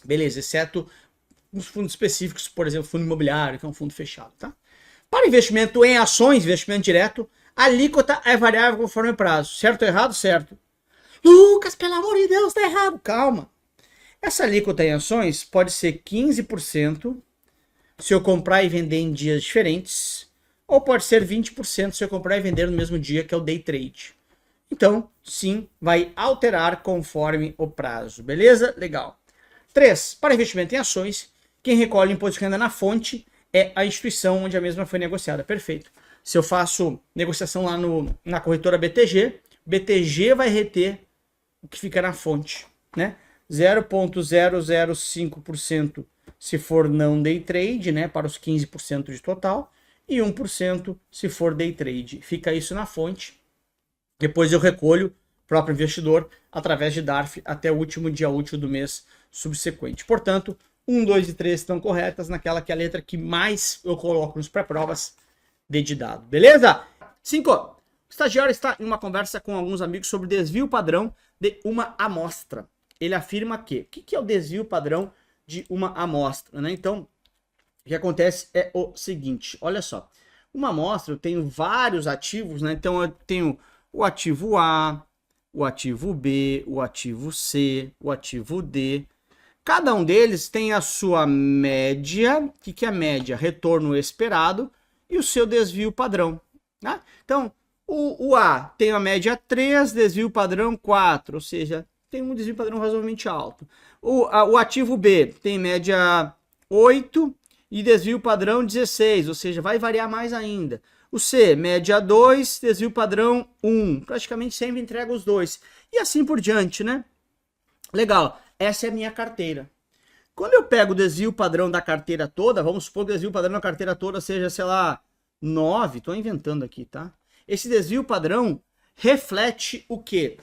Beleza, exceto os fundos específicos, por exemplo, fundo imobiliário, que é um fundo fechado, tá? Para investimento em ações, investimento direto, a alíquota é variável conforme o prazo. Certo ou errado? Certo. Lucas, pelo amor de Deus, tá errado. Calma. Essa alíquota em ações pode ser 15% se eu comprar e vender em dias diferentes, ou pode ser 20% se eu comprar e vender no mesmo dia, que é o day trade. Então, sim, vai alterar conforme o prazo. Beleza? Legal. 3. Para investimento em ações, quem recolhe o imposto de renda na fonte é a instituição onde a mesma foi negociada. Perfeito. Se eu faço negociação lá na corretora BTG, BTG vai reter o que fica na fonte, né? 0,005% se for não day trade, né, para os 15% de total, e 1% se for day trade. Fica isso na fonte. Depois eu recolho o próprio investidor através de DARF até o último dia útil do mês subsequente. Portanto, 1, 2 e 3 estão corretas naquela que é a letra que mais eu coloco nos pré-provas de dado. Beleza? 5. O estagiário está em uma conversa com alguns amigos sobre desvio padrão de uma amostra. Ele afirma que... O que é o desvio padrão de uma amostra, né? Então, o que acontece é o seguinte. Olha só. Uma amostra, eu tenho vários ativos, né? Então, eu tenho o ativo A, o ativo B, o ativo C, o ativo D. Cada um deles tem a sua média. O que é a média? Retorno esperado e o seu desvio padrão, né? Então, o A tem a média 3, desvio padrão 4, ou seja, tem um desvio padrão razoavelmente alto. O ativo B tem média 8 e desvio padrão 16, ou seja, vai variar mais ainda. O C, média 2, desvio padrão 1, praticamente sempre entrega os dois. E assim por diante, né? Legal, essa é a minha carteira. Quando eu pego o desvio padrão da carteira toda, vamos supor que o desvio padrão da carteira toda seja, sei lá, 9, estou inventando aqui, tá? Esse desvio padrão reflete o quê?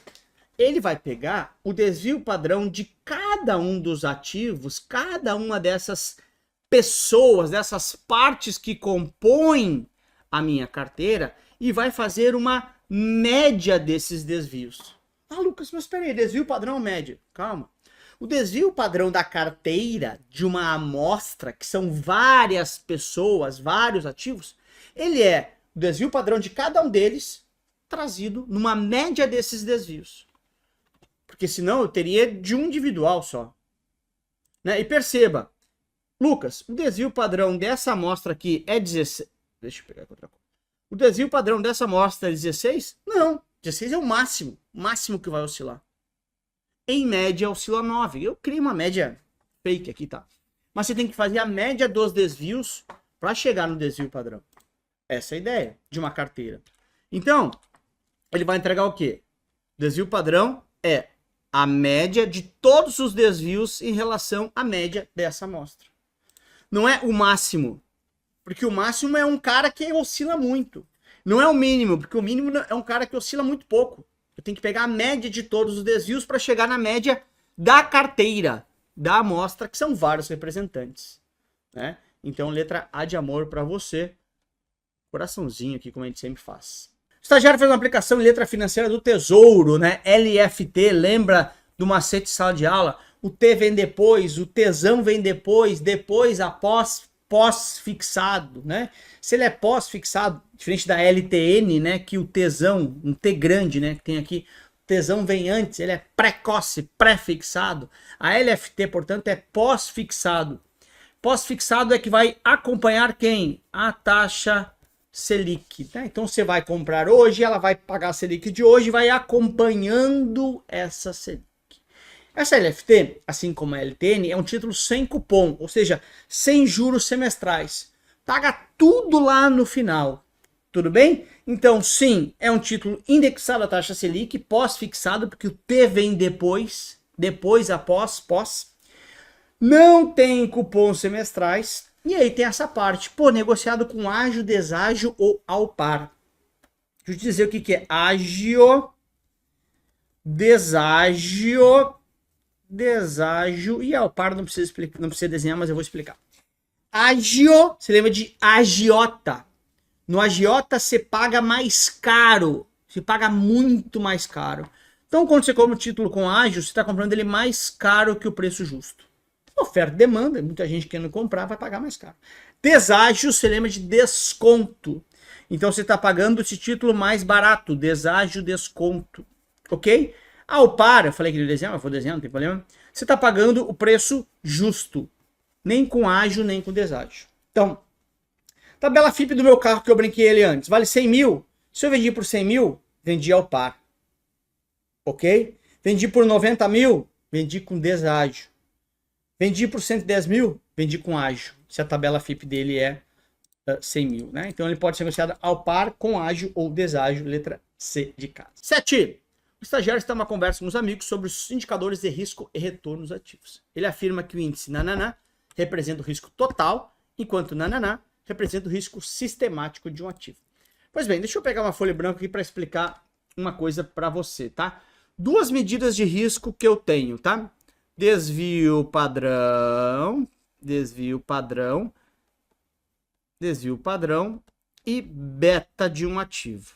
Ele vai pegar o desvio padrão de cada um dos ativos, cada uma dessas pessoas, dessas partes que compõem a minha carteira e vai fazer uma média desses desvios. Lucas, mas espera aí, desvio padrão ou média? Calma. O desvio padrão da carteira de uma amostra, que são várias pessoas, vários ativos, ele é o desvio padrão de cada um deles trazido numa média desses desvios. Porque senão eu teria de um individual só. Né? E perceba, Lucas, o desvio padrão dessa amostra aqui é 16. Deixa eu pegar outra coisa. O desvio padrão dessa amostra é 16? Não, 16 é o máximo que vai oscilar. Em média oscila 9. Eu criei uma média fake aqui, tá? Mas você tem que fazer a média dos desvios para chegar no desvio padrão. Essa é a ideia de uma carteira. Então, ele vai entregar o quê? Desvio padrão é a média de todos os desvios em relação à média dessa amostra. Não é o máximo, porque o máximo é um cara que oscila muito. Não é o mínimo, porque o mínimo é um cara que oscila muito pouco. Eu tenho que pegar a média de todos os desvios para chegar na média da carteira, da amostra, que são vários representantes. Né? Então, letra A de amor para você. Coraçãozinho aqui, como a gente sempre faz. O estagiário fez uma aplicação em letra financeira do Tesouro, né? LFT, lembra do macete de sala de aula? O T vem depois, o Tzão vem depois após, pós-fixado, né? Se ele é pós-fixado, diferente da LTN, né? Que o Tzão, um T grande, né? Que tem aqui, o Tzão vem antes, ele é precoce, pré-fixado. A LFT, portanto, é pós-fixado. Pós-fixado é que vai acompanhar quem? A taxa Selic. Né? Então você vai comprar hoje, ela vai pagar a Selic de hoje, vai acompanhando essa Selic. Essa LFT, assim como a LTN, é um título sem cupom, ou seja, sem juros semestrais. Paga tudo lá no final. Tudo bem? Então, sim, é um título indexado à taxa Selic, pós-fixado, porque o T vem depois, após, pós. Não tem cupons semestrais. E aí tem essa parte, pô, negociado com ágio, deságio ou ao par. Deixa eu te dizer o que é ágio, deságio e ao par, não precisa explicar, não precisa desenhar, mas eu vou explicar. Ágio, você lembra de agiota? No agiota você paga mais caro, você paga muito mais caro. Então quando você compra o título com ágio, você está comprando ele mais caro que o preço justo. Oferta e demanda, muita gente querendo comprar vai pagar mais caro. Deságio, você lembra de desconto. Então você está pagando esse título mais barato, deságio, desconto, ok? Ao par, eu falei que ele desenha, mas vou desenhar, não tem problema. Você está pagando o preço justo, nem com ágio, nem com deságio. Então, tabela FIP do meu carro que eu brinquei ele antes, vale 100 mil. Se eu vendi por 100 mil, vendi ao par, ok? Vendi por 90 mil, vendi com deságio. Vendi por 110 mil, vendi com ágio, se a tabela FIP dele é 100 mil. Né? Então ele pode ser negociado ao par, com ágio ou deságio, letra C de casa. 7. O estagiário está numa conversa com os amigos sobre os indicadores de risco e retorno dos ativos. Ele afirma que o índice Nananá representa o risco total, enquanto Nananá representa o risco sistemático de um ativo. Pois bem, deixa eu pegar uma folha branca aqui para explicar uma coisa para você, tá? Duas medidas de risco que eu tenho, tá? Desvio padrão e beta de um ativo.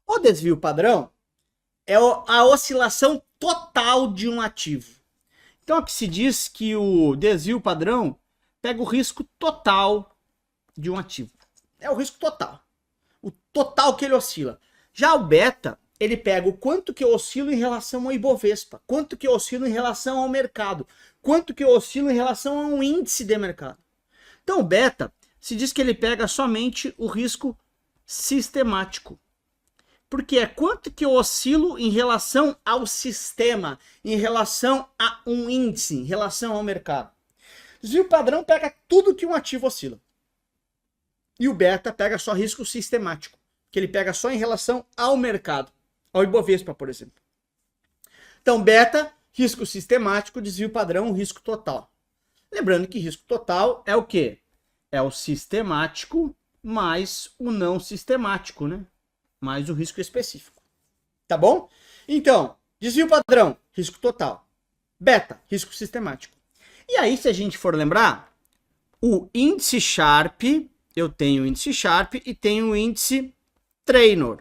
O desvio padrão é a oscilação total de um ativo. Então aqui se diz que o desvio padrão pega o risco total de um ativo. É o risco total. O total que ele oscila. Já o beta, ele pega o quanto que eu oscilo em relação ao Ibovespa, quanto que eu oscilo em relação ao mercado, quanto que eu oscilo em relação a um índice de mercado. Então o beta se diz que ele pega somente o risco sistemático. Porque é quanto que eu oscilo em relação ao sistema, em relação a um índice, em relação ao mercado. O desvio padrão pega tudo que um ativo oscila. E o beta pega só risco sistemático, que ele pega só em relação ao mercado, ao Ibovespa, por exemplo. Então, beta, risco sistemático, desvio padrão, risco total. Lembrando que risco total é o quê? É o sistemático mais o não sistemático, né? Mais o risco específico. Tá bom? Então, desvio padrão, risco total. Beta, risco sistemático. E aí, se a gente for lembrar, o índice Sharp, eu tenho o índice Sharp e tenho o índice Trainor.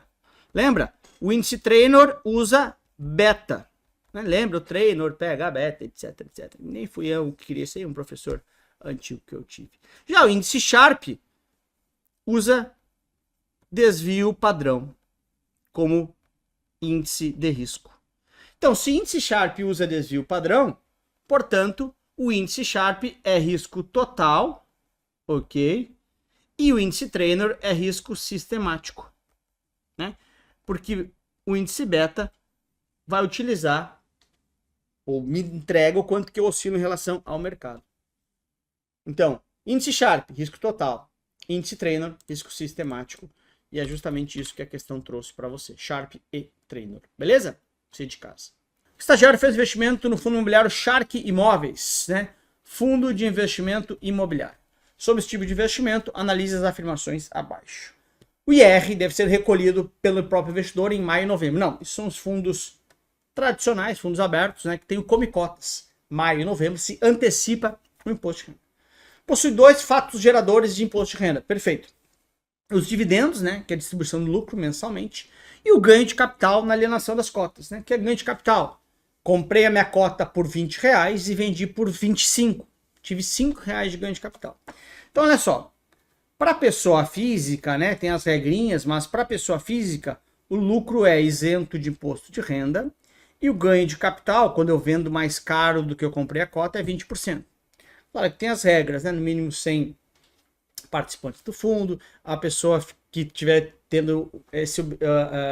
Lembra? O índice Trainor usa beta. Né? Lembra? O Trainor pega beta, etc, etc. Nem fui eu que queria ser um professor antigo que eu tive. Já o índice Sharp usa desvio padrão como índice de risco. Então, se índice Sharpe usa desvio padrão, portanto, o índice Sharpe é risco total, ok? E o índice Traynor é risco sistemático, né? Porque o índice beta vai utilizar ou me entrega o quanto que eu oscilo em relação ao mercado. Então, índice Sharpe, risco total. Índice Traynor, risco sistemático. E é justamente isso que a questão trouxe para você. Sharpe e Traynor. Beleza? Você de casa. O estagiário fez investimento no fundo imobiliário Shark Imóveis, né? Fundo de investimento imobiliário. Sobre esse tipo de investimento, analise as afirmações abaixo. O IR deve ser recolhido pelo próprio investidor em maio e novembro. Não, isso são os fundos tradicionais, fundos abertos, né? Que tem o come cotas. Maio e novembro se antecipa o imposto de renda. Possui 2 fatos geradores de imposto de renda. Perfeito. Os dividendos, né, que é a distribuição do lucro mensalmente, e o ganho de capital na alienação das cotas, né, que é ganho de capital. Comprei a minha cota por R$20 e vendi por 25. Tive R$5 de ganho de capital. Então, olha só. Para pessoa física, né, tem as regrinhas, mas para pessoa física, o lucro é isento de imposto de renda e o ganho de capital, quando eu vendo mais caro do que eu comprei a cota, é 20%. Claro que tem as regras, né, no mínimo 100 participantes do fundo, a pessoa que estiver tendo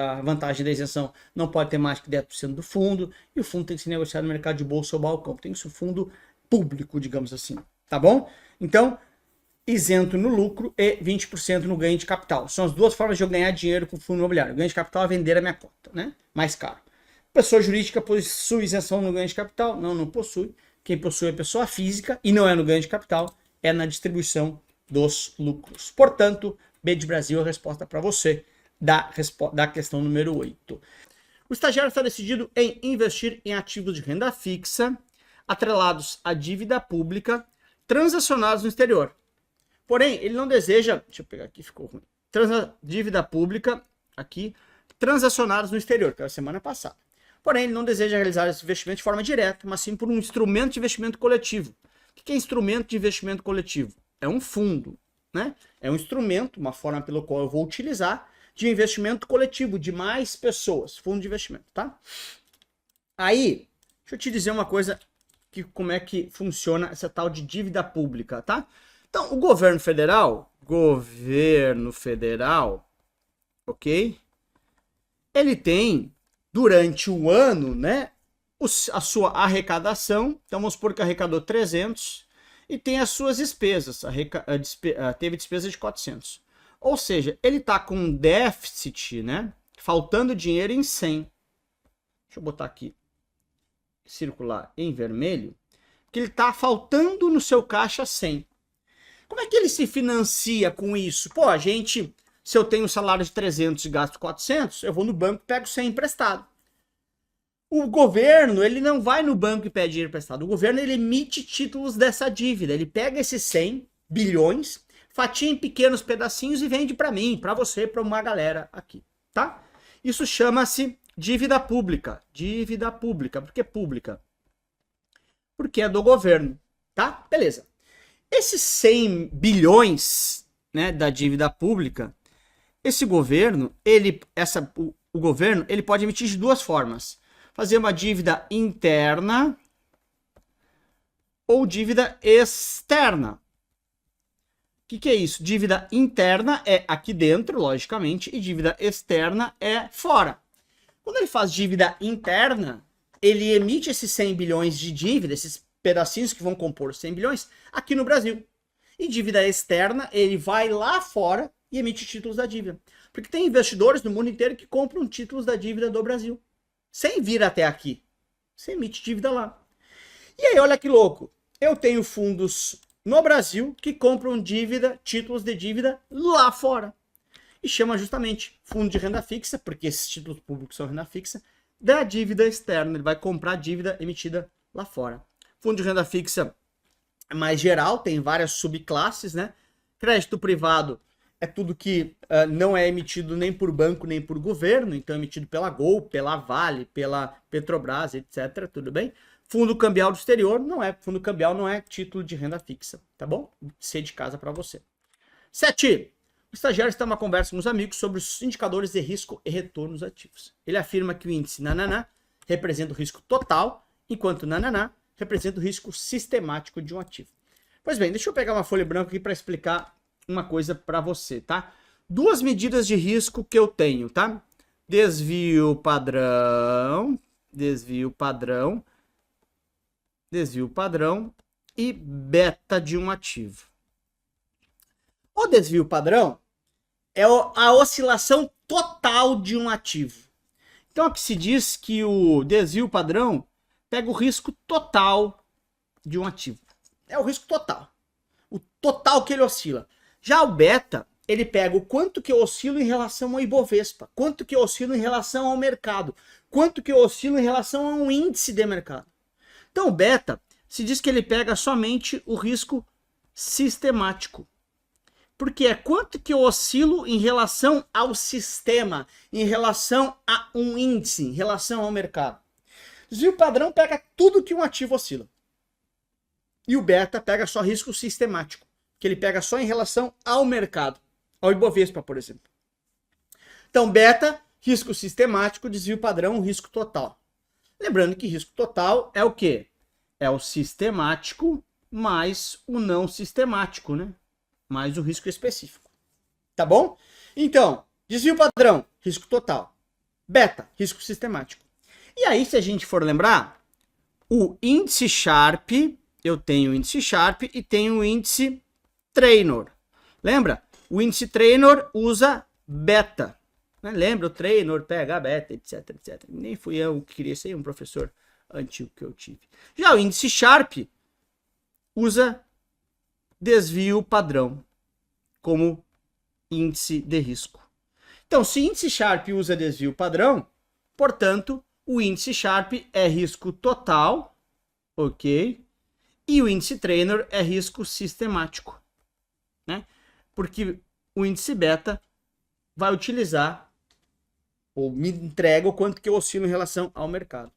a vantagem da isenção não pode ter mais que 10% do fundo, e o fundo tem que ser negociado no mercado de bolsa ou balcão, tem que ser um fundo público, digamos assim, tá bom? Então, isento no lucro e 20% no ganho de capital. São as duas formas de eu ganhar dinheiro com o fundo imobiliário. O ganho de capital é vender a minha cota, né? Mais caro. Pessoa jurídica possui isenção no ganho de capital? Não, não possui. Quem possui é pessoa física e não é no ganho de capital, é na distribuição dos lucros. Portanto, B de Brasil é a resposta para você da questão número 8. O estagiário está decidido em investir em ativos de renda fixa, atrelados à dívida pública, transacionados no exterior. Porém, ele não deseja... Deixa eu pegar aqui, ficou ruim. Dívida pública, aqui, transacionados no exterior, que era a semana passada. Porém, ele não deseja realizar esse investimento de forma direta, mas sim por um instrumento de investimento coletivo. O que é instrumento de investimento coletivo? É um fundo, né? É um instrumento, uma forma pelo qual eu vou utilizar de investimento coletivo, de mais pessoas. Fundo de investimento, tá? Aí, deixa eu te dizer uma coisa, como é que funciona essa tal de dívida pública, tá? Então, o governo federal, ok? Ele tem, durante o ano, né, a sua arrecadação. Então, vamos supor que arrecadou 300 e tem as suas despesas. Teve despesa de 400. Ou seja, ele está com um déficit, né, faltando dinheiro em 100. Deixa eu botar aqui, circular em vermelho, que ele está faltando no seu caixa 100. Como é que ele se financia com isso? Pô, se eu tenho um salário de 300 e gasto 400, eu vou no banco e pego 100 emprestado. O governo, ele não vai no banco e pede dinheiro emprestado. O governo, ele emite títulos dessa dívida. Ele pega esses 100 bilhões, fatia em pequenos pedacinhos e vende para mim, para você, para uma galera aqui, tá? Isso chama-se dívida pública. Dívida pública. Por que pública? Porque é do governo, tá? Beleza. Esses 100 bilhões, né, da dívida pública, esse governo, o governo, ele pode emitir de duas formas. Fazer uma dívida interna ou dívida externa. O que é isso? Dívida interna é aqui dentro, logicamente, e dívida externa é fora. Quando ele faz dívida interna, ele emite esses 100 bilhões de dívida, esses pedacinhos que vão compor os 100 bilhões, aqui no Brasil. E dívida externa, ele vai lá fora e emite títulos da dívida. Porque tem investidores no mundo inteiro que compram títulos da dívida do Brasil, sem vir até aqui. Você emite dívida lá. E aí, olha que louco. Eu tenho fundos no Brasil que compram títulos de dívida lá fora. E chama justamente fundo de renda fixa, porque esses títulos públicos são renda fixa, da dívida externa. Ele vai comprar dívida emitida lá fora. Fundo de renda fixa é mais geral, tem várias subclasses, né? Crédito privado é tudo que não é emitido nem por banco, nem por governo, então é emitido pela Gol, pela Vale, pela Petrobras, etc. Tudo bem? Fundo cambial do exterior fundo cambial não é título de renda fixa, tá bom? C de casa para você. 7. O estagiário está numa conversa com os amigos sobre os indicadores de risco e retorno dos ativos. Ele afirma que o índice representa o risco total, enquanto nananá representa o risco sistemático de um ativo. Pois bem, deixa eu pegar uma folha branca aqui para explicar uma coisa para você, tá? Duas medidas de risco que eu tenho, tá? Desvio padrão e beta de um ativo. O desvio padrão é a oscilação total de um ativo. Então aqui se diz que o desvio padrão pega o risco total de um ativo. É o risco total. O total que ele oscila. Já o beta, ele pega o quanto que eu oscilo em relação ao Ibovespa, quanto que eu oscilo em relação ao mercado, quanto que eu oscilo em relação a um índice de mercado. Então o beta se diz que ele pega somente o risco sistemático. Porque é quanto que eu oscilo em relação ao sistema, em relação a um índice, em relação ao mercado. O desvio padrão pega tudo que um ativo oscila. E o beta pega só risco sistemático, que ele pega só em relação ao mercado, ao Ibovespa, por exemplo. Então, beta, risco sistemático, desvio padrão, risco total. Lembrando que risco total é o quê? É o sistemático mais o não sistemático, né? Mais o risco específico. Tá bom? Então, desvio padrão, risco total. Beta, risco sistemático. E aí, se a gente for lembrar, o índice Sharpe, eu tenho o índice Sharpe e tenho o índice Treynor. Lembra? O índice Treynor usa beta. Né? Lembra? O Treynor pega a beta, etc, etc. Nem fui eu que queria ser um professor antigo que eu tive. Já o índice Sharpe usa desvio padrão como índice de risco. Então, se índice Sharpe usa desvio padrão, portanto, o índice Sharpe é risco total, ok? E o índice Treynor é risco sistemático, né? Porque o índice beta vai utilizar ou me entrega o quanto que eu oscilo em relação ao mercado.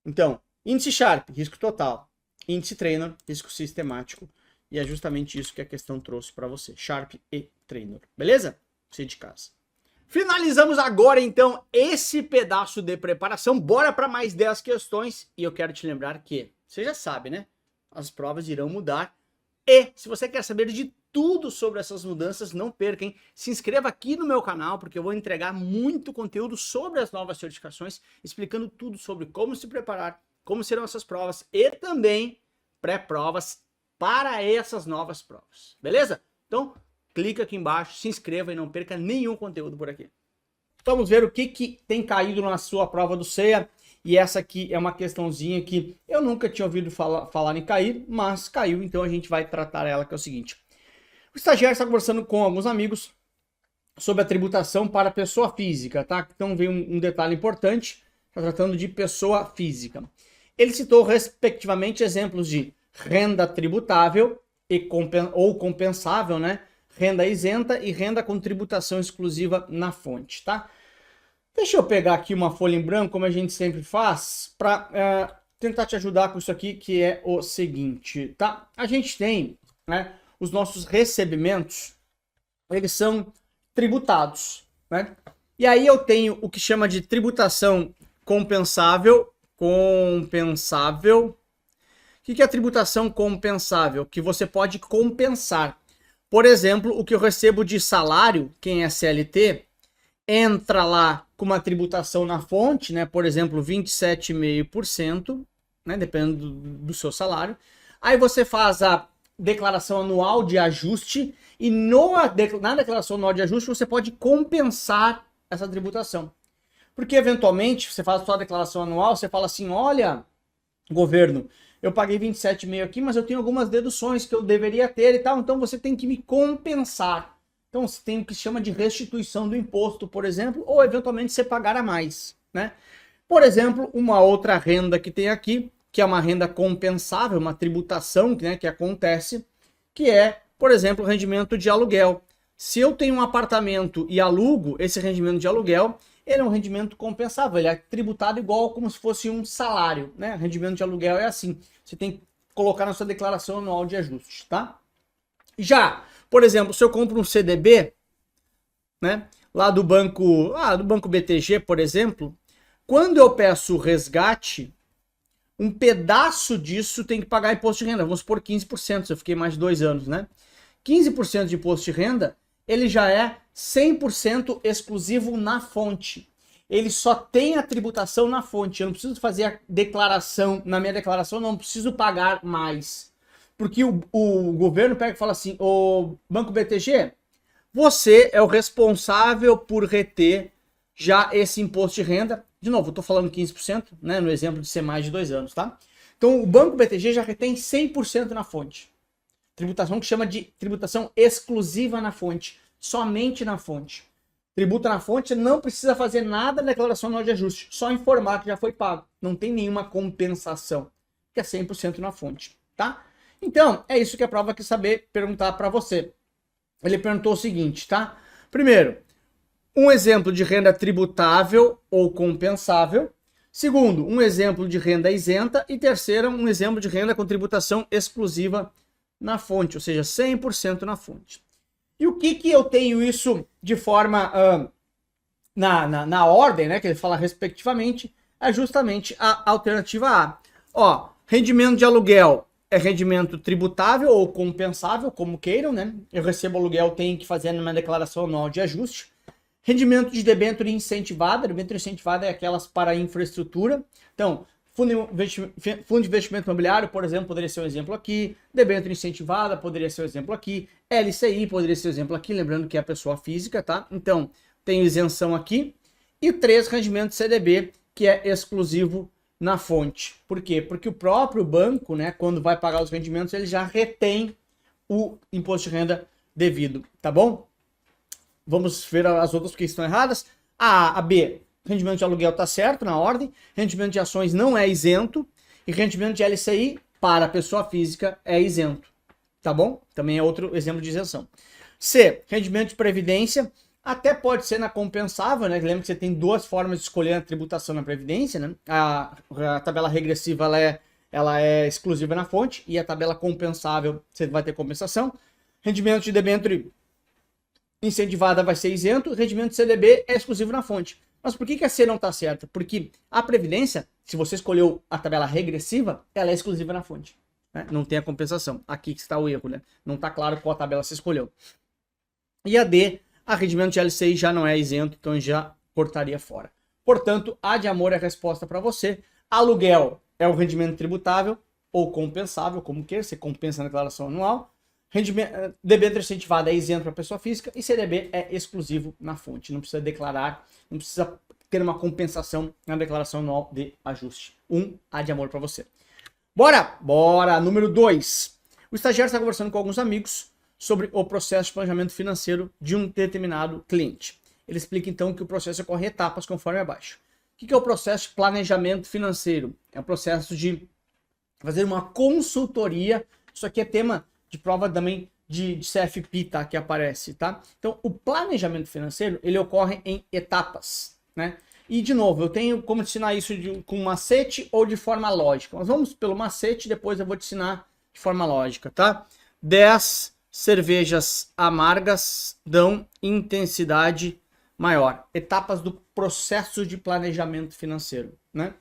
Então, índice Sharpe, risco total. Índice Treynor, risco sistemático. E é justamente isso que a questão trouxe para você. Sharpe e Treynor. Beleza? Você de casa. Finalizamos agora, então, esse pedaço de preparação. Bora para mais 10 questões. E eu quero te lembrar que, você já sabe, né? As provas irão mudar. E, se você quer saber de tudo sobre essas mudanças, não perca, hein? Se inscreva aqui no meu canal, porque eu vou entregar muito conteúdo sobre as novas certificações, explicando tudo sobre como se preparar, como serão essas provas e também pré-provas para essas novas provas. Beleza? Então, clica aqui embaixo, se inscreva e não perca nenhum conteúdo por aqui. Vamos ver o que tem caído na sua prova do CEA. E essa aqui é uma questãozinha que eu nunca tinha ouvido falar em cair, mas caiu, então a gente vai tratar ela, que é o seguinte. O estagiário está conversando com alguns amigos sobre a tributação para pessoa física, tá? Então vem um detalhe importante, está tratando de pessoa física. Ele citou, respectivamente, exemplos de renda tributável ou compensável, né? Renda isenta e renda com tributação exclusiva na fonte, tá? Deixa eu pegar aqui uma folha em branco, como a gente sempre faz, para tentar te ajudar com isso aqui, que é o seguinte, tá? A gente tem, né, os nossos recebimentos, eles são tributados, né? E aí eu tenho o que chama de tributação compensável. O que é a tributação compensável? Que você pode compensar. Por exemplo, o que eu recebo de salário, quem é CLT, entra lá com uma tributação na fonte, né? Por exemplo, 27,5%, né? Dependendo do seu salário. Aí você faz a declaração anual de ajuste e na declaração anual de ajuste você pode compensar essa tributação. Porque eventualmente você faz a sua declaração anual, você fala assim, olha, governo, eu paguei 27,5 aqui, mas eu tenho algumas deduções que eu deveria ter e tal, então você tem que me compensar. Então você tem o que se chama de restituição do imposto, por exemplo, ou eventualmente você pagar a mais, né? Por exemplo, uma outra renda que tem aqui, que é uma renda compensável, uma tributação, né, que acontece, que é, por exemplo, o rendimento de aluguel. Se eu tenho um apartamento e alugo esse rendimento de aluguel, ele é um rendimento compensável, ele é tributado igual como se fosse um salário, né? Rendimento de aluguel é assim, você tem que colocar na sua declaração anual de ajuste, tá? Já, por exemplo, se eu compro um CDB, né, lá do banco BTG, por exemplo, Quando eu peço resgate, um pedaço disso tem que pagar imposto de renda. Vamos supor 15%, se eu fiquei mais de 2 anos, né? 15% de imposto de renda, ele já é 100% exclusivo na fonte. Ele só tem a tributação na fonte. Eu não preciso fazer a declaração, na minha declaração não preciso pagar mais. Porque o governo pega e fala assim, ô Banco BTG, você é o responsável por reter já esse imposto de renda. De novo, eu estou falando 15%, né, no exemplo de ser mais de 2 anos, tá? Então, o Banco BTG já retém 100% na fonte. Tributação que chama de tributação exclusiva na fonte, somente na fonte. Tributa na fonte, não precisa fazer nada na declaração anual de ajuste, só informar que já foi pago. Não tem nenhuma compensação, que é 100% na fonte, tá? Então, é isso que a prova quer saber, perguntar para você. Ele perguntou o seguinte, tá? Primeiro, um exemplo de renda tributável ou compensável. Segundo, um exemplo de renda isenta. E terceiro, um exemplo de renda com tributação exclusiva na fonte, ou seja, 100% na fonte. E o que eu tenho isso de forma na ordem, né, que ele fala respectivamente, é justamente a alternativa A. Ó, rendimento de aluguel é rendimento tributável ou compensável, como queiram, né? Eu recebo aluguel, tenho que fazer na minha declaração anual de ajuste. Rendimento de debênture incentivada. Debênture incentivada é aquelas para infraestrutura. Então, fundo de investimento imobiliário, por exemplo, poderia ser um exemplo aqui. Debênture incentivada poderia ser um exemplo aqui. LCI poderia ser um exemplo aqui, lembrando que é a pessoa física, tá? Então, tem isenção aqui. E 3, rendimento de CDB, que é exclusivo na fonte. Por quê? Porque o próprio banco, né, quando vai pagar os rendimentos, ele já retém o imposto de renda devido, tá bom? Vamos ver as outras que estão erradas. A B, rendimento de aluguel está certo na ordem. Rendimento de ações não é isento. E rendimento de LCI para a pessoa física é isento. Tá bom? Também é outro exemplo de isenção. C, rendimento de previdência. Até pode ser na compensável, né? Lembra que você tem 2 formas de escolher a tributação na previdência, né? A tabela regressiva ela é exclusiva na fonte. E a tabela compensável você vai ter compensação. Rendimento de debênture incentivada vai ser isento, rendimento de CDB é exclusivo na fonte. Mas por que a C não está certa? Porque a previdência, se você escolheu a tabela regressiva, ela é exclusiva na fonte, né? Não tem a compensação. Aqui que está o erro, né? Não está claro qual tabela você escolheu. E a D, a rendimento de LCI já não é isento, então já cortaria fora. Portanto, A de amor é a resposta para você. Aluguel é o rendimento tributável ou compensável, como queira, você compensa na declaração anual. Debênture incentivada é isento para pessoa física e CDB é exclusivo na fonte. Não precisa declarar, não precisa ter uma compensação na declaração anual de ajuste. A de amor para você. Bora! Bora! Número 2. O estagiário está conversando com alguns amigos sobre o processo de planejamento financeiro de um determinado cliente. Ele explica então que o processo ocorre em etapas conforme abaixo. O que é o processo de planejamento financeiro? É o processo de fazer uma consultoria. Isso aqui é tema de prova também de CFP, tá? Que aparece, tá? Então, o planejamento financeiro, ele ocorre em etapas, né? E, de novo, eu tenho como te ensinar isso com macete ou de forma lógica. Nós vamos pelo macete, depois eu vou te ensinar de forma lógica, tá? 10 cervejas amargas dão intensidade maior. Etapas do processo de planejamento financeiro, né?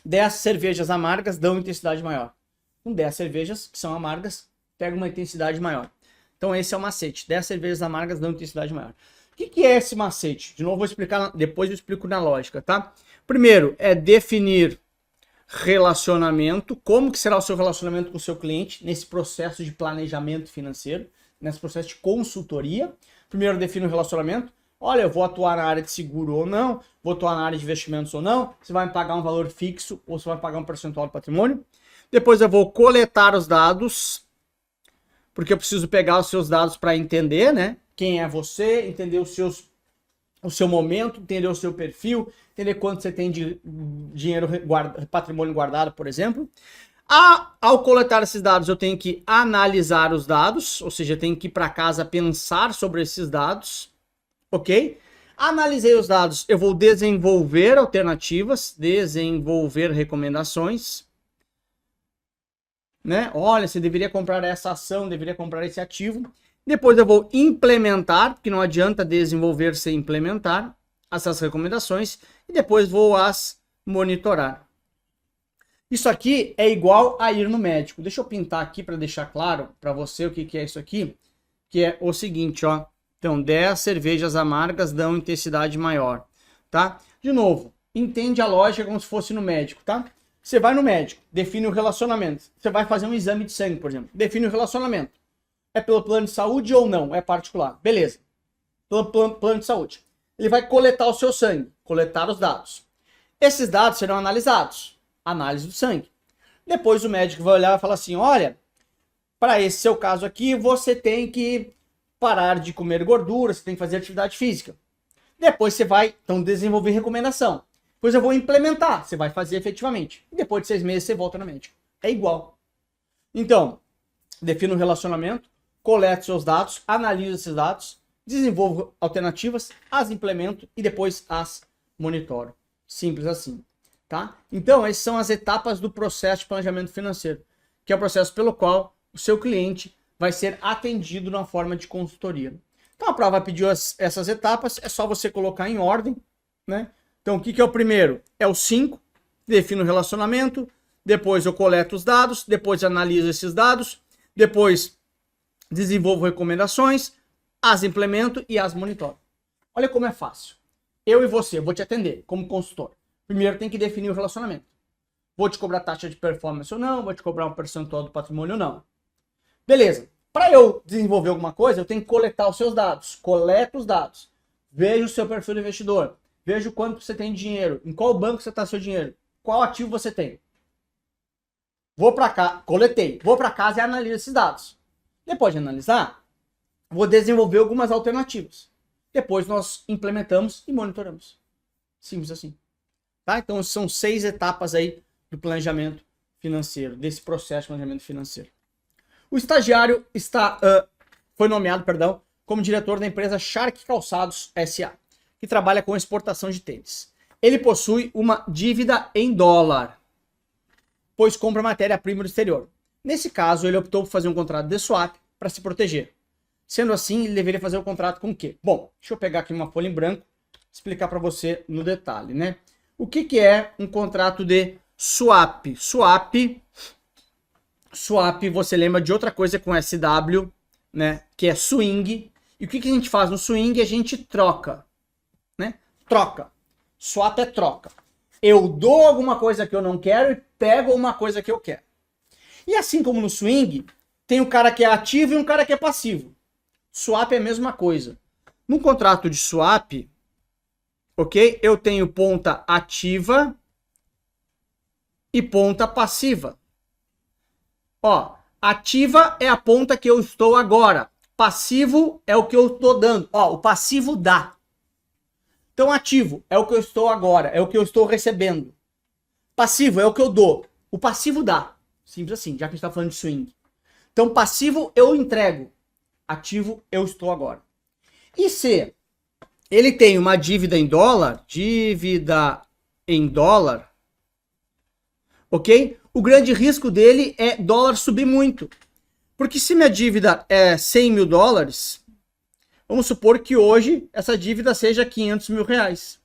10 cervejas amargas dão intensidade maior. Com 10 cervejas que são amargas, pega uma intensidade maior. Então esse é o macete. 10 cervejas amargas dão intensidade maior. O que é esse macete? De novo vou explicar, depois eu explico na lógica, tá? Primeiro é definir relacionamento. Como que será o seu relacionamento com o seu cliente nesse processo de planejamento financeiro, nesse processo de consultoria. Primeiro define o relacionamento. Olha, eu vou atuar na área de seguro ou não, vou atuar na área de investimentos ou não, você vai me pagar um valor fixo ou você vai pagar um percentual do patrimônio. Depois eu vou coletar os dados, porque eu preciso pegar os seus dados para entender, né? Quem é você, entender o seu momento, entender o seu perfil, entender quanto você tem de dinheiro, patrimônio guardado, por exemplo. Ao coletar esses dados, eu tenho que analisar os dados, ou seja, eu tenho que ir para casa pensar sobre esses dados, ok? Analisei os dados, eu vou desenvolver alternativas, desenvolver recomendações, né? Olha, você deveria comprar essa ação, deveria comprar esse ativo. Depois eu vou implementar, porque não adianta desenvolver sem implementar. essas recomendações e depois vou as monitorar. Isso aqui é igual a ir no médico. Deixa eu pintar aqui para deixar claro para você o que é isso aqui, que é o seguinte, ó. Então, 10 cervejas amargas dão intensidade maior, tá? De novo, entende a lógica como se fosse no médico, tá? Você vai no médico, define o relacionamento. Você vai fazer um exame de sangue, por exemplo. Define o relacionamento. É pelo plano de saúde ou não? É particular. Beleza. Pelo plano de saúde. Ele vai coletar o seu sangue, coletar os dados. Esses dados serão analisados. Análise do sangue. Depois o médico vai olhar e falar assim, olha, para esse seu caso aqui, você tem que parar de comer gordura, você tem que fazer atividade física. Depois você vai, então, desenvolver recomendação. Depois eu vou implementar, você vai fazer efetivamente. E depois de 6 meses você volta no médico. É igual. Então, defina um relacionamento, colete seus dados, analisa esses dados, desenvolvo alternativas, as implemento e depois as monitoro. Simples assim. Tá? Então, essas são as etapas do processo de planejamento financeiro, que é o processo pelo qual o seu cliente vai ser atendido na forma de consultoria. Então, a prova pediu essas etapas, é só você colocar em ordem, né? Então, o que é o primeiro? É o 5, defino o relacionamento, depois eu coleto os dados, depois analiso esses dados, depois desenvolvo recomendações, as implemento e as monitoro. Olha como é fácil. Eu e você, eu vou te atender como consultor. Primeiro tem que definir o relacionamento. Vou te cobrar taxa de performance ou não, vou te cobrar um percentual do patrimônio ou não. Beleza. Para eu desenvolver alguma coisa, eu tenho que coletar os seus dados. Coleto os dados. Vejo o seu perfil de investidor. Vejo quanto você tem de dinheiro. Em qual banco você está seu dinheiro. Qual ativo você tem. Vou para cá, coletei. Vou para casa e analiso esses dados. Depois de analisar, vou desenvolver algumas alternativas. Depois nós implementamos e monitoramos. Simples assim. Tá? Então são 6 etapas aí do planejamento financeiro, desse processo de planejamento financeiro. O estagiário foi nomeado, como diretor da empresa Shark Calçados S.A., que trabalha com exportação de tênis. Ele possui uma dívida em dólar, pois compra matéria-prima do exterior. Nesse caso, ele optou por fazer um contrato de swap para se proteger. Sendo assim, ele deveria fazer o contrato com o quê? Bom, deixa eu pegar aqui uma folha em branco, explicar para você no detalhe, né? O que é um contrato de swap? Swap, você lembra de outra coisa com SW, né? Que é swing. E o que a gente faz no swing? A gente troca, né? Troca. Swap é troca. Eu dou alguma coisa que eu não quero e pego uma coisa que eu quero. E assim como no swing, tem um cara que é ativo e um cara que é passivo. Swap é a mesma coisa. No contrato de swap, ok? Eu tenho ponta ativa e ponta passiva. Ó, ativa é a ponta que eu estou agora. Passivo é o que eu estou dando. Ó, o passivo dá. Então, ativo é o que eu estou agora, é o que eu estou recebendo. Passivo é o que eu dou. O passivo dá. Simples assim, já que a gente está falando de swing. Então, passivo eu entrego. Ativo eu estou agora. E se ele tem uma dívida em dólar, ok? O grande risco dele é dólar subir muito. Porque se minha dívida é 100 mil dólares, vamos supor que hoje essa dívida seja 500 mil reais.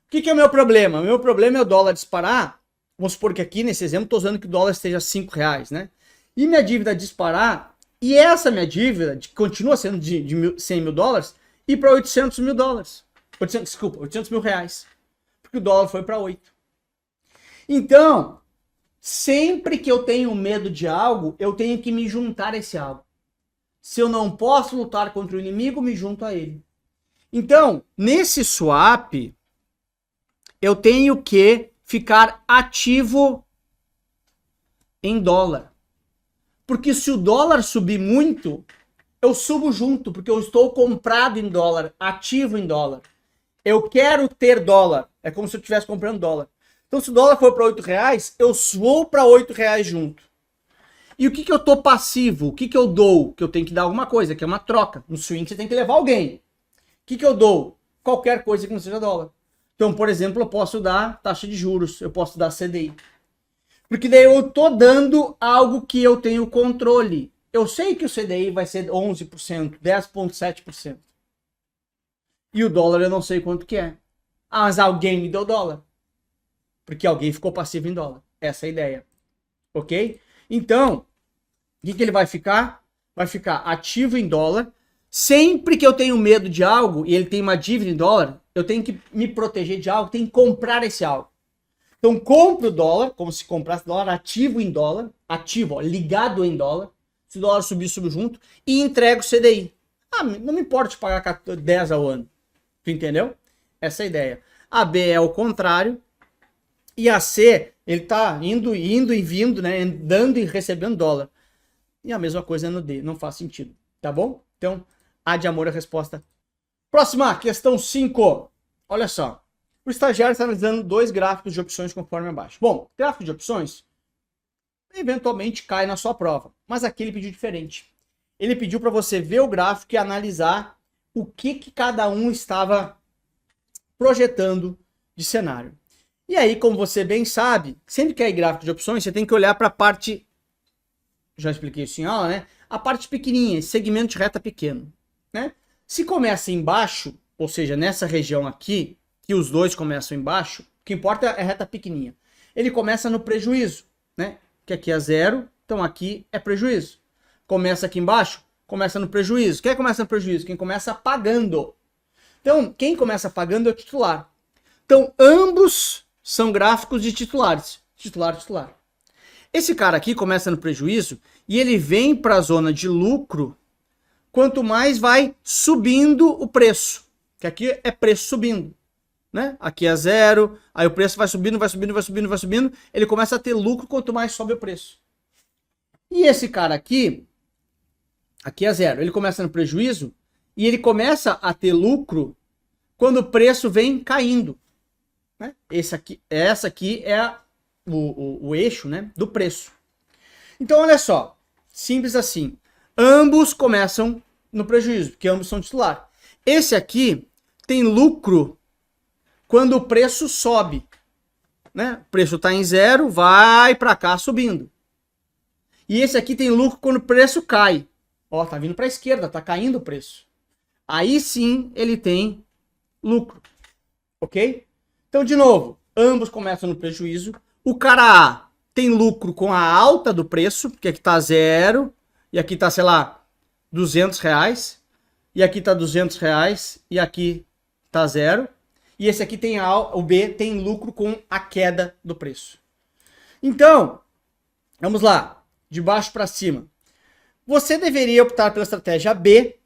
O que é o meu problema? O meu problema é o dólar disparar. Vamos supor que aqui nesse exemplo estou usando que o dólar esteja 5 reais, né? E minha dívida disparar, e essa minha dívida continua sendo de 100 mil dólares, ir para 800 mil dólares. 800 mil reais. Porque o dólar foi para 8. Então, sempre que eu tenho medo de algo, eu tenho que me juntar a esse algo. Se eu não posso lutar contra o inimigo, me junto a ele. Então, nesse swap, eu tenho que ficar ativo em dólar. Porque se o dólar subir muito, eu subo junto, porque eu estou comprado em dólar, ativo em dólar. Eu quero ter dólar. É como se eu estivesse comprando dólar. Então, se o dólar for para 8 reais, eu vou para 8 reais junto. E o que eu tô passivo? O que eu dou? Que eu tenho que dar alguma coisa, que é uma troca. No swing você tem que levar alguém. O que eu dou? Qualquer coisa que não seja dólar. Então, por exemplo, eu posso dar taxa de juros, eu posso dar CDI. Porque daí eu tô dando algo que eu tenho controle. Eu sei que o CDI vai ser 11%, 10,7%. E o dólar eu não sei quanto que é. Ah, mas alguém me deu dólar. Porque alguém ficou passivo em dólar. Essa é a ideia. Ok? Então, o que ele vai ficar? Vai ficar ativo em dólar. Sempre que eu tenho medo de algo e ele tem uma dívida em dólar, eu tenho que me proteger de algo, tenho que comprar esse algo. Então, compro dólar, como se comprasse dólar, ativo em dólar, ativo, ó, ligado em dólar. Se o dólar subir, subo junto. E entrego CDI. Ah, não me importa te pagar 10 ao ano. Tu entendeu? Essa é a ideia. A B é o contrário. E a C, ele tá indo e vindo, né? Dando e recebendo dólar. E a mesma coisa no D. Não faz sentido. Tá bom? Então, A de amor é a resposta. Próxima, questão 5. Olha só. O estagiário está analisando 2 gráficos de opções conforme abaixo. Bom, gráfico de opções eventualmente cai na sua prova. Mas aqui ele pediu diferente. Ele pediu para você ver o gráfico e analisar o que cada um estava projetando de cenário. E aí, como você bem sabe, sempre que é gráfico de opções, você tem que olhar para a parte, já expliquei isso em aula, né? A parte pequenininha, segmento de reta pequeno, né? Se começa embaixo, ou seja, nessa região aqui, que os dois começam embaixo, o que importa é a reta pequenininha. Ele começa no prejuízo, né? Que aqui é 0, então aqui é prejuízo. Começa aqui embaixo, começa no prejuízo. Quem começa no prejuízo? Quem começa pagando. Então, quem começa pagando é o titular. Então, ambos são gráficos de titulares. Titular, titular. Esse cara aqui começa no prejuízo e ele vem para a zona de lucro quanto mais vai subindo o preço. Que aqui é preço subindo. Né? Aqui é 0, aí o preço vai subindo, vai subindo, vai subindo, vai subindo. Ele começa a ter lucro quanto mais sobe o preço. E esse cara aqui é 0. Ele começa no prejuízo e ele começa a ter lucro quando o preço vem caindo. Né? Essa aqui é o eixo, né, do preço. Então, olha só. Simples assim. Ambos começam no prejuízo, porque ambos são titular. Esse aqui tem lucro quando o preço sobe. Né? O preço está em 0, vai para cá subindo. E esse aqui tem lucro quando o preço cai. Ó, tá vindo para a esquerda, tá caindo o preço. Aí sim ele tem lucro. Ok? Então, de novo, ambos começam no prejuízo. O cara A tem lucro com a alta do preço, porque aqui tá 0, e aqui tá, sei lá, R$200, e aqui tá R$200, e aqui tá 0. E esse aqui tem o B tem lucro com a queda do preço. Então, vamos lá, de baixo para cima. Você deveria optar pela estratégia B,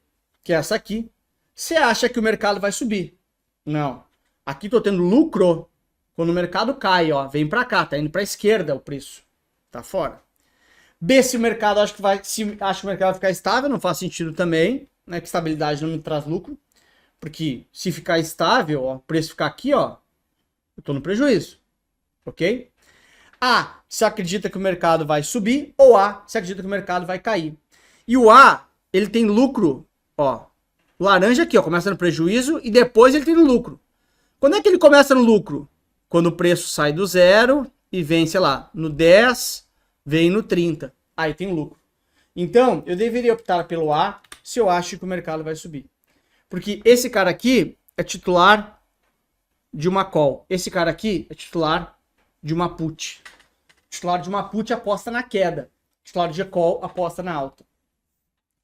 que é essa aqui. Você acha que o mercado vai subir? Não. Aqui estou tendo lucro quando o mercado cai, ó, vem para cá, tá indo para a esquerda o preço. Tá fora. B, se o mercado acha que o mercado vai ficar estável, não faz sentido também, né? Que estabilidade não me traz lucro. Porque se ficar estável, ó, o preço ficar aqui, ó, eu estou no prejuízo. Ok? A, se acredita que o mercado vai subir, ou A, se acredita que o mercado vai cair. E o A, ele tem lucro, ó, laranja aqui, ó, começa no prejuízo e depois ele tem no lucro. Quando é que ele começa no lucro? Quando o preço sai do 0 e vem, sei lá, no 10, vem no 30. Aí tem lucro. Então, eu deveria optar pelo A se eu acho que o mercado vai subir. Porque esse cara aqui é titular de uma call. Esse cara aqui é titular de uma put. Titular de uma put aposta na queda. Titular de call aposta na alta.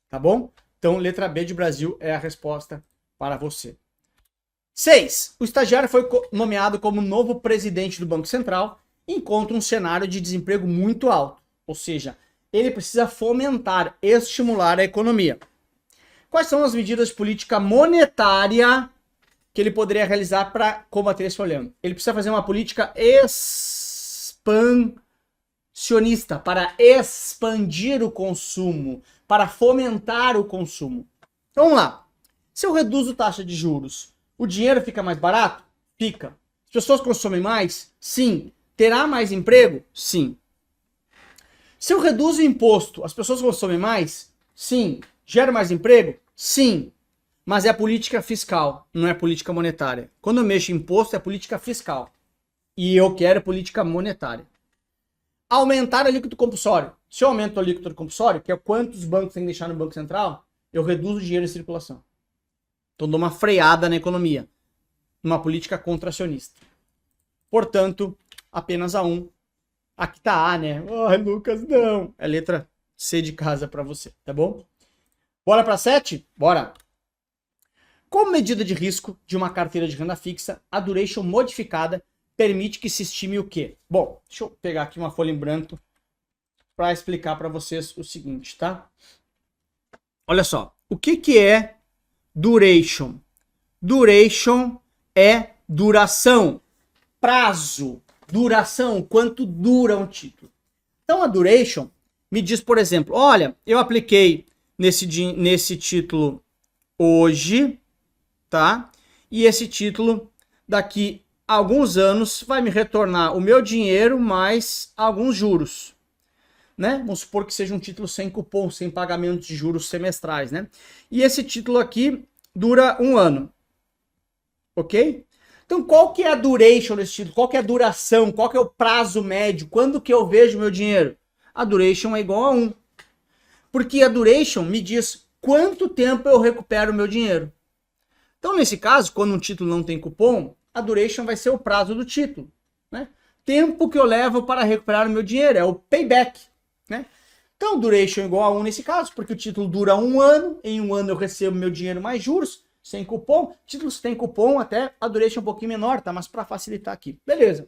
Tá bom? Então, letra B de Brasil é a resposta para você. 6. O estagiário foi nomeado como novo presidente do Banco Central e encontra um cenário de desemprego muito alto. Ou seja, ele precisa fomentar, estimular a economia. Quais são as medidas de política monetária que ele poderia realizar para combater esse problema? Ele precisa fazer uma política expansionista para expandir o consumo, para fomentar o consumo. Então, vamos lá. Se eu reduzo a taxa de juros, o dinheiro fica mais barato? Fica. As pessoas consomem mais? Sim. Terá mais emprego? Sim. Se eu reduzo o imposto, as pessoas consomem mais? Sim. Gera mais emprego? Sim. Mas é a política fiscal, não é política monetária. Quando eu mexo em imposto, é política fiscal. E eu quero política monetária. Aumentar o líquido compulsório. Se eu aumento o líquido compulsório, que é quantos bancos tem que deixar no Banco Central, eu reduzo o dinheiro em circulação. Então dou uma freada na economia, uma política contracionista. Portanto, apenas a 1. Aqui tá A, né? Ai, Lucas, não. É letra C de casa para você, tá bom? Bora para 7? Bora. Como medida de risco de uma carteira de renda fixa, a duration modificada permite que se estime o quê? Bom, deixa eu pegar aqui uma folha em branco para explicar para vocês o seguinte, tá? Olha só, o que é duration? Duration é duração, prazo, duração, quanto dura um título. Então a duration me diz, por exemplo, olha, eu apliquei nesse título hoje, tá? E esse título daqui a alguns anos vai me retornar o meu dinheiro mais alguns juros, né? Vamos supor que seja um título sem cupom, sem pagamento de juros semestrais, né? E esse título aqui dura 1 ano, ok? Então qual que é a duration desse título? Qual que é a duração? Qual que é o prazo médio? Quando que eu vejo meu dinheiro? A duration é igual a 1. Porque a duration me diz quanto tempo eu recupero o meu dinheiro. Então, nesse caso, quando um título não tem cupom, a duration vai ser o prazo do título, né? Tempo que eu levo para recuperar o meu dinheiro, é o payback, né? Então, duration é igual a 1 nesse caso, porque o título dura 1 ano, em 1 ano eu recebo meu dinheiro mais juros, sem cupom. Títulos que tem cupom, até a duration é um pouquinho menor, tá? Mas para facilitar aqui. Beleza.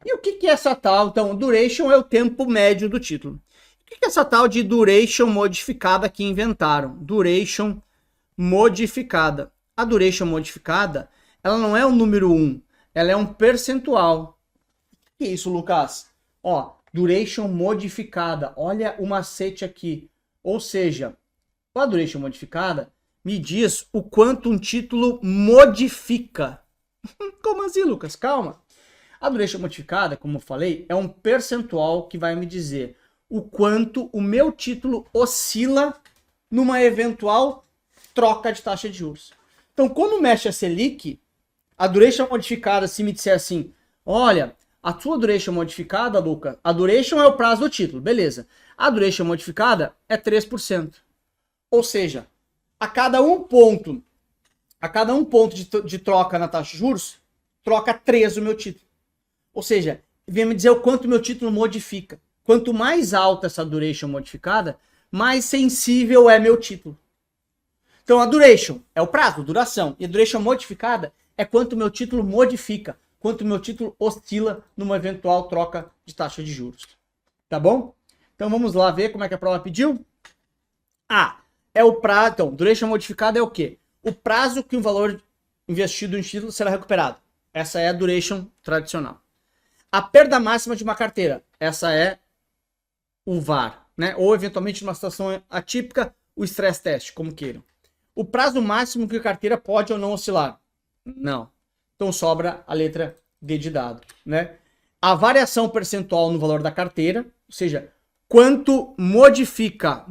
E o que é essa tal? Então, duration é o tempo médio do título. O que é essa tal de duration modificada que inventaram? Duration modificada. A duration modificada, ela não é o número 1, ela é um percentual. O que é isso, Lucas? Ó, duration modificada. Olha o macete aqui. Ou seja, a duration modificada me diz o quanto um título modifica. Como assim, Lucas? Calma. A duration modificada, como eu falei, é um percentual que vai me dizer o quanto o meu título oscila numa eventual troca de taxa de juros. Então, quando mexe a Selic, a duration modificada, se me disser assim, olha, a sua duration modificada, Luca, a duration é o prazo do título, beleza. A duration modificada é 3%. Ou seja, a cada um ponto de troca na taxa de juros, troca 3 o meu título. Ou seja, vem me dizer o quanto o meu título modifica. Quanto mais alta essa duration modificada, mais sensível é meu título. Então a duration é o prazo, duração. E a duration modificada é quanto o meu título modifica, quanto o meu título oscila numa eventual troca de taxa de juros. Tá bom? Então vamos lá ver como é que a prova pediu. É o prazo. Então, duration modificada é o quê? O prazo que o valor investido em título será recuperado. Essa é a duration tradicional. A perda máxima de uma carteira. Essa é o VAR, né? Ou eventualmente numa situação atípica, o stress test, como queiram. O prazo máximo que a carteira pode ou não oscilar? Não. Então sobra a letra D de dado, né? A variação percentual no valor da carteira, ou seja, quanto modifica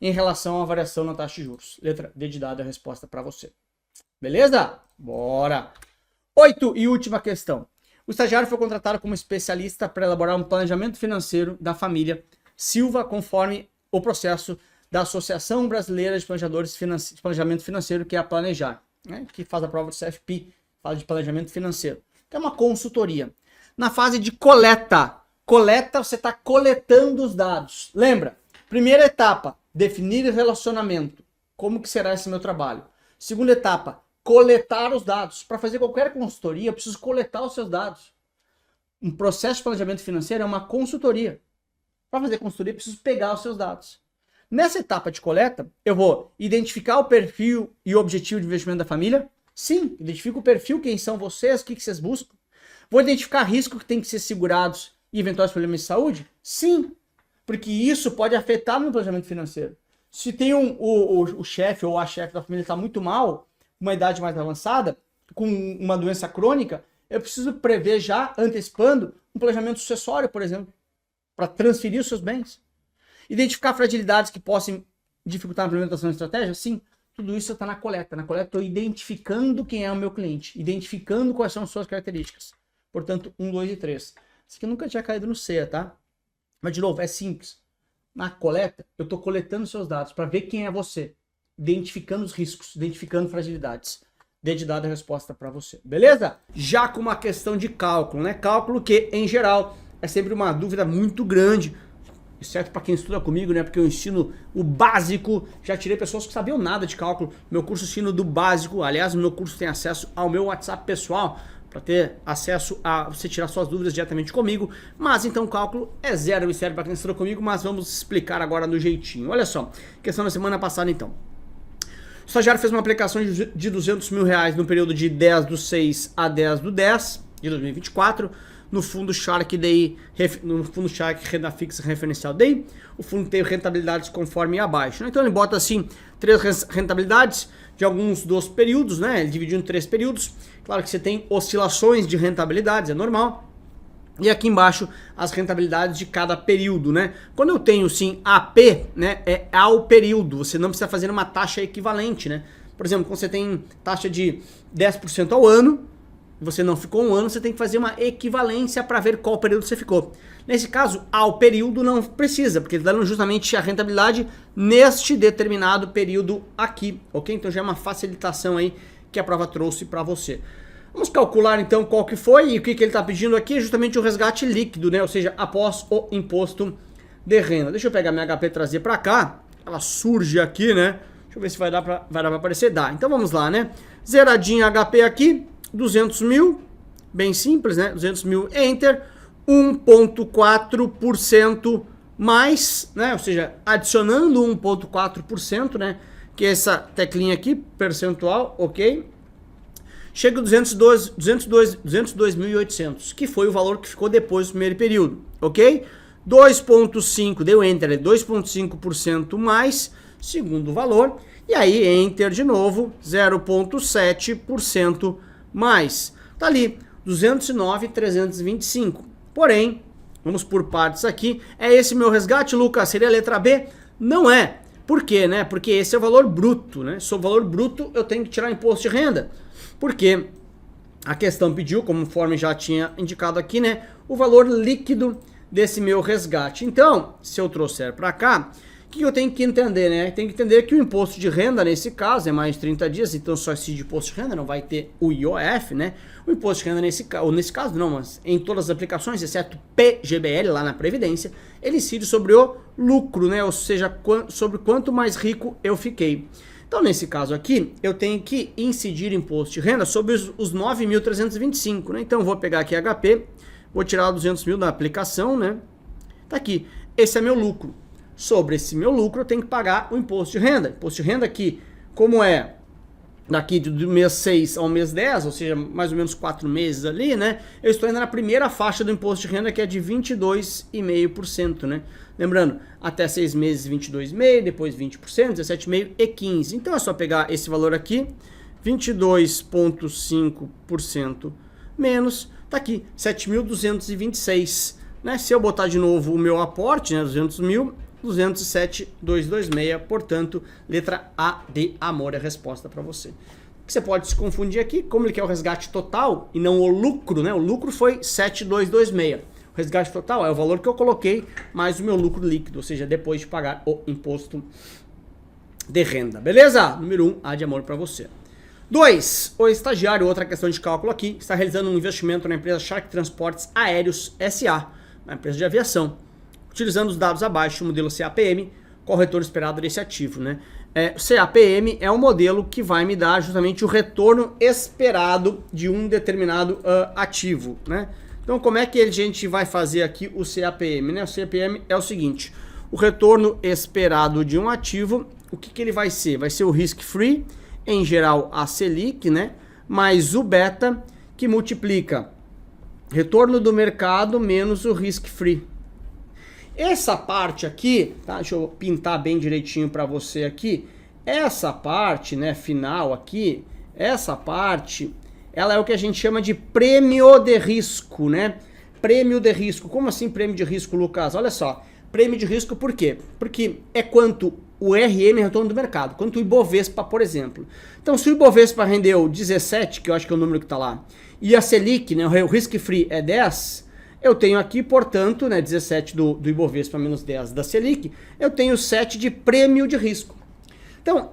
em relação à variação na taxa de juros. Letra D de dado é a resposta para você. Beleza? Bora! 8 e última questão. O estagiário foi contratado como especialista para elaborar um planejamento financeiro da família Silva, conforme o processo da Associação Brasileira de Planejadores de Planejamento Financeiro, que é a Planejar, né? Que faz a prova do CFP, fala de planejamento financeiro, que é uma consultoria. Na fase de coleta, você está coletando os dados. Lembra? Primeira etapa, definir o relacionamento. Como que será esse meu trabalho? Segunda etapa, coletar os dados. Para fazer qualquer consultoria, eu preciso coletar os seus dados. Um processo de planejamento financeiro é uma consultoria. Para fazer consultoria, eu preciso pegar os seus dados. Nessa etapa de coleta, eu vou identificar o perfil e o objetivo de investimento da família. Sim, identifico o perfil, quem são vocês, o que vocês buscam. Vou identificar riscos que têm que ser segurados e eventuais problemas de saúde? Sim, porque isso pode afetar no meu planejamento financeiro. Se tem o chefe ou a chefe da família está muito mal, uma idade mais avançada, com uma doença crônica, eu preciso prever já, antecipando, um planejamento sucessório, por exemplo, para transferir os seus bens. Identificar fragilidades que possam dificultar a implementação da estratégia? Sim, tudo isso está na coleta. Na coleta eu estou identificando quem é o meu cliente, identificando quais são as suas características. Portanto, 1, 2 e 3. Isso aqui nunca tinha caído no CEA, tá? Mas, de novo, é simples. na coleta, eu estou coletando seus dados para ver quem é você, identificando os riscos, identificando fragilidades. Desde dada a resposta para você, beleza? Já com uma questão de cálculo, né? Cálculo que, em geral, é sempre uma dúvida muito grande, exceto para quem estuda comigo, né? Porque eu ensino o básico, já tirei pessoas que sabiam nada de cálculo. Meu curso ensino do básico, aliás, o meu curso tem acesso ao meu WhatsApp pessoal, para ter acesso a você tirar suas dúvidas diretamente comigo. Mas então o cálculo é zero mistério para quem estuda comigo, mas vamos explicar agora no jeitinho. Olha só, questão da semana passada então. O estagiário fez uma aplicação de 200 mil reais no período de 10/6 a 10/10 de 2024, no fundo Shark DI, no fundo Shark renda fixa referencial DI, o fundo tem rentabilidades conforme abaixo, né? Então ele bota assim 3 rentabilidades de alguns dos períodos, né? Ele dividiu em 3 períodos. Claro que você tem oscilações de rentabilidades, é normal. E aqui embaixo as rentabilidades de cada período, né? Quando eu tenho sim AP, né, é ao período, você não precisa fazer uma taxa equivalente, né? Por exemplo, quando você tem taxa de 10% ao ano, você não ficou um ano, você tem que fazer uma equivalência para ver qual período você ficou. Nesse caso, ao período não precisa, porque ele está dando justamente a rentabilidade neste determinado período aqui, ok? Então já é uma facilitação aí que a prova trouxe para você. Vamos calcular então qual que foi e o que ele está pedindo aqui é justamente o resgate líquido, né? Ou seja, após o imposto de renda. Deixa eu pegar minha HP e trazer para cá. Ela surge aqui, né? Deixa eu ver se vai dar para aparecer. Dá. Então vamos lá, né? Zeradinho HP aqui, 200 mil, bem simples, né? 200 mil, Enter, 1,4% mais, né? Ou seja, adicionando 1,4%, né? Que é essa teclinha aqui, percentual, ok? Chega a 202.800, que foi o valor que ficou depois do primeiro período, ok? 2,5%, deu Enter, 2,5% mais, segundo valor, e aí Enter de novo, 0,7% mais. Tá ali, 209.325. Porém, vamos por partes aqui. É esse meu resgate, Lucas? Seria a letra B? Não é. Por quê, né? Porque esse é o valor bruto, né? Sobre o valor bruto, eu tenho que tirar imposto de renda. Porque a questão pediu, conforme já tinha indicado aqui, né? O valor líquido desse meu resgate. Então, se eu trouxer para cá, o que eu tenho que entender, né? Tem que entender que o imposto de renda, nesse caso, é mais de 30 dias, então só incide imposto de renda, não vai ter o IOF, né? O imposto de renda nesse caso não, mas em todas as aplicações, exceto PGBL, lá na Previdência, ele incide sobre o lucro, né? Ou seja, sobre quanto mais rico eu fiquei. Então, nesse caso aqui, eu tenho que incidir imposto de renda sobre os 9.325, né? Então, eu vou pegar aqui HP, vou tirar 200 mil da aplicação, né? Tá aqui, esse é meu lucro. Sobre esse meu lucro, eu tenho que pagar o imposto de renda. Imposto de renda aqui, como é daqui do mês 6 ao mês 10, ou seja, mais ou menos 4 meses ali, né? Eu estou ainda na primeira faixa do imposto de renda, que é de 22,5%, né? Lembrando, até 6 meses 22,5%, depois 20%, 17,5% e 15%. Então é só pegar esse valor aqui, 22,5% menos, tá aqui, 7.226, né? Se eu botar de novo o meu aporte, né, 200 mil, 207.226, portanto, letra A de amor é a resposta para você. Você pode se confundir aqui, como ele quer o resgate total e não o lucro, né? O lucro foi 7.226. O resgate total é o valor que eu coloquei mais o meu lucro líquido, ou seja, depois de pagar o imposto de renda. Beleza? Número 1, A de amor para você. 2. O estagiário, outra questão de cálculo aqui, está realizando um investimento na empresa Shark Transportes Aéreos SA, uma empresa de aviação, utilizando os dados abaixo, o modelo CAPM, qual o retorno esperado desse ativo, né? O CAPM é um modelo que vai me dar justamente o retorno esperado de um determinado ativo, né? Então, como é que a gente vai fazer aqui o CAPM, né? O CAPM é o seguinte, o retorno esperado de um ativo, o que ele vai ser? Vai ser o risk-free, em geral a Selic, né? Mais o beta, que multiplica retorno do mercado menos o risk-free. Essa parte aqui, tá? Deixa eu pintar bem direitinho para você aqui. Essa parte, né, final aqui, essa parte, ela é o que a gente chama de prêmio de risco, né? Prêmio de risco. Como assim prêmio de risco, Lucas? Olha só, prêmio de risco por quê? Porque é quanto o RM é retorno do mercado, quanto o Ibovespa, por exemplo. Então, se o Ibovespa rendeu 17, que eu acho que é o número que está lá, e a Selic, né, o risk-free é 10, eu tenho aqui, portanto, né, 17 do Ibovespa menos 10 da Selic, eu tenho 7 de prêmio de risco. Então,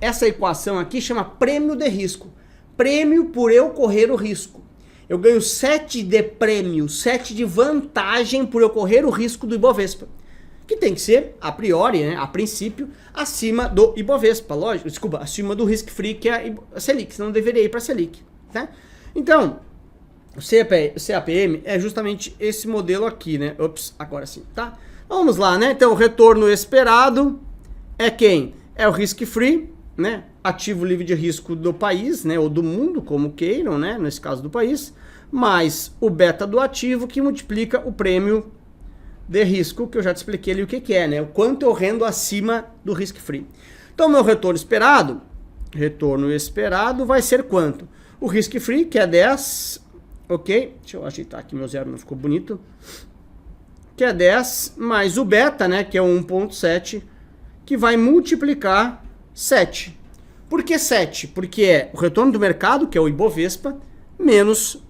essa equação aqui chama prêmio de risco. Prêmio por eu correr o risco. Eu ganho 7 de prêmio, 7 de vantagem por eu correr o risco do Ibovespa. Que tem que ser, a priori, né, a princípio, acima do Ibovespa, lógico, desculpa, acima do risk free, que é a Selic, senão deveria ir para a Selic. Tá? Então, o CAPM é justamente esse modelo aqui, né? Ops, agora sim, tá? Vamos lá, né? Então, o retorno esperado é quem? É o risk free, né? Ativo livre de risco do país, né? Ou do mundo, como queiram, né? Nesse caso do país, mais o beta do ativo que multiplica o prêmio de risco, que eu já te expliquei ali o que é, né? O quanto eu rendo acima do risk free. Então, meu retorno esperado vai ser quanto? O risk free, que é 10, ok? Deixa eu ajeitar aqui, meu zero não ficou bonito. Que é 10, mais o beta, né? Que é 1,7, que vai multiplicar 7. Por que 7? Porque é o retorno do mercado, que é o Ibovespa, menos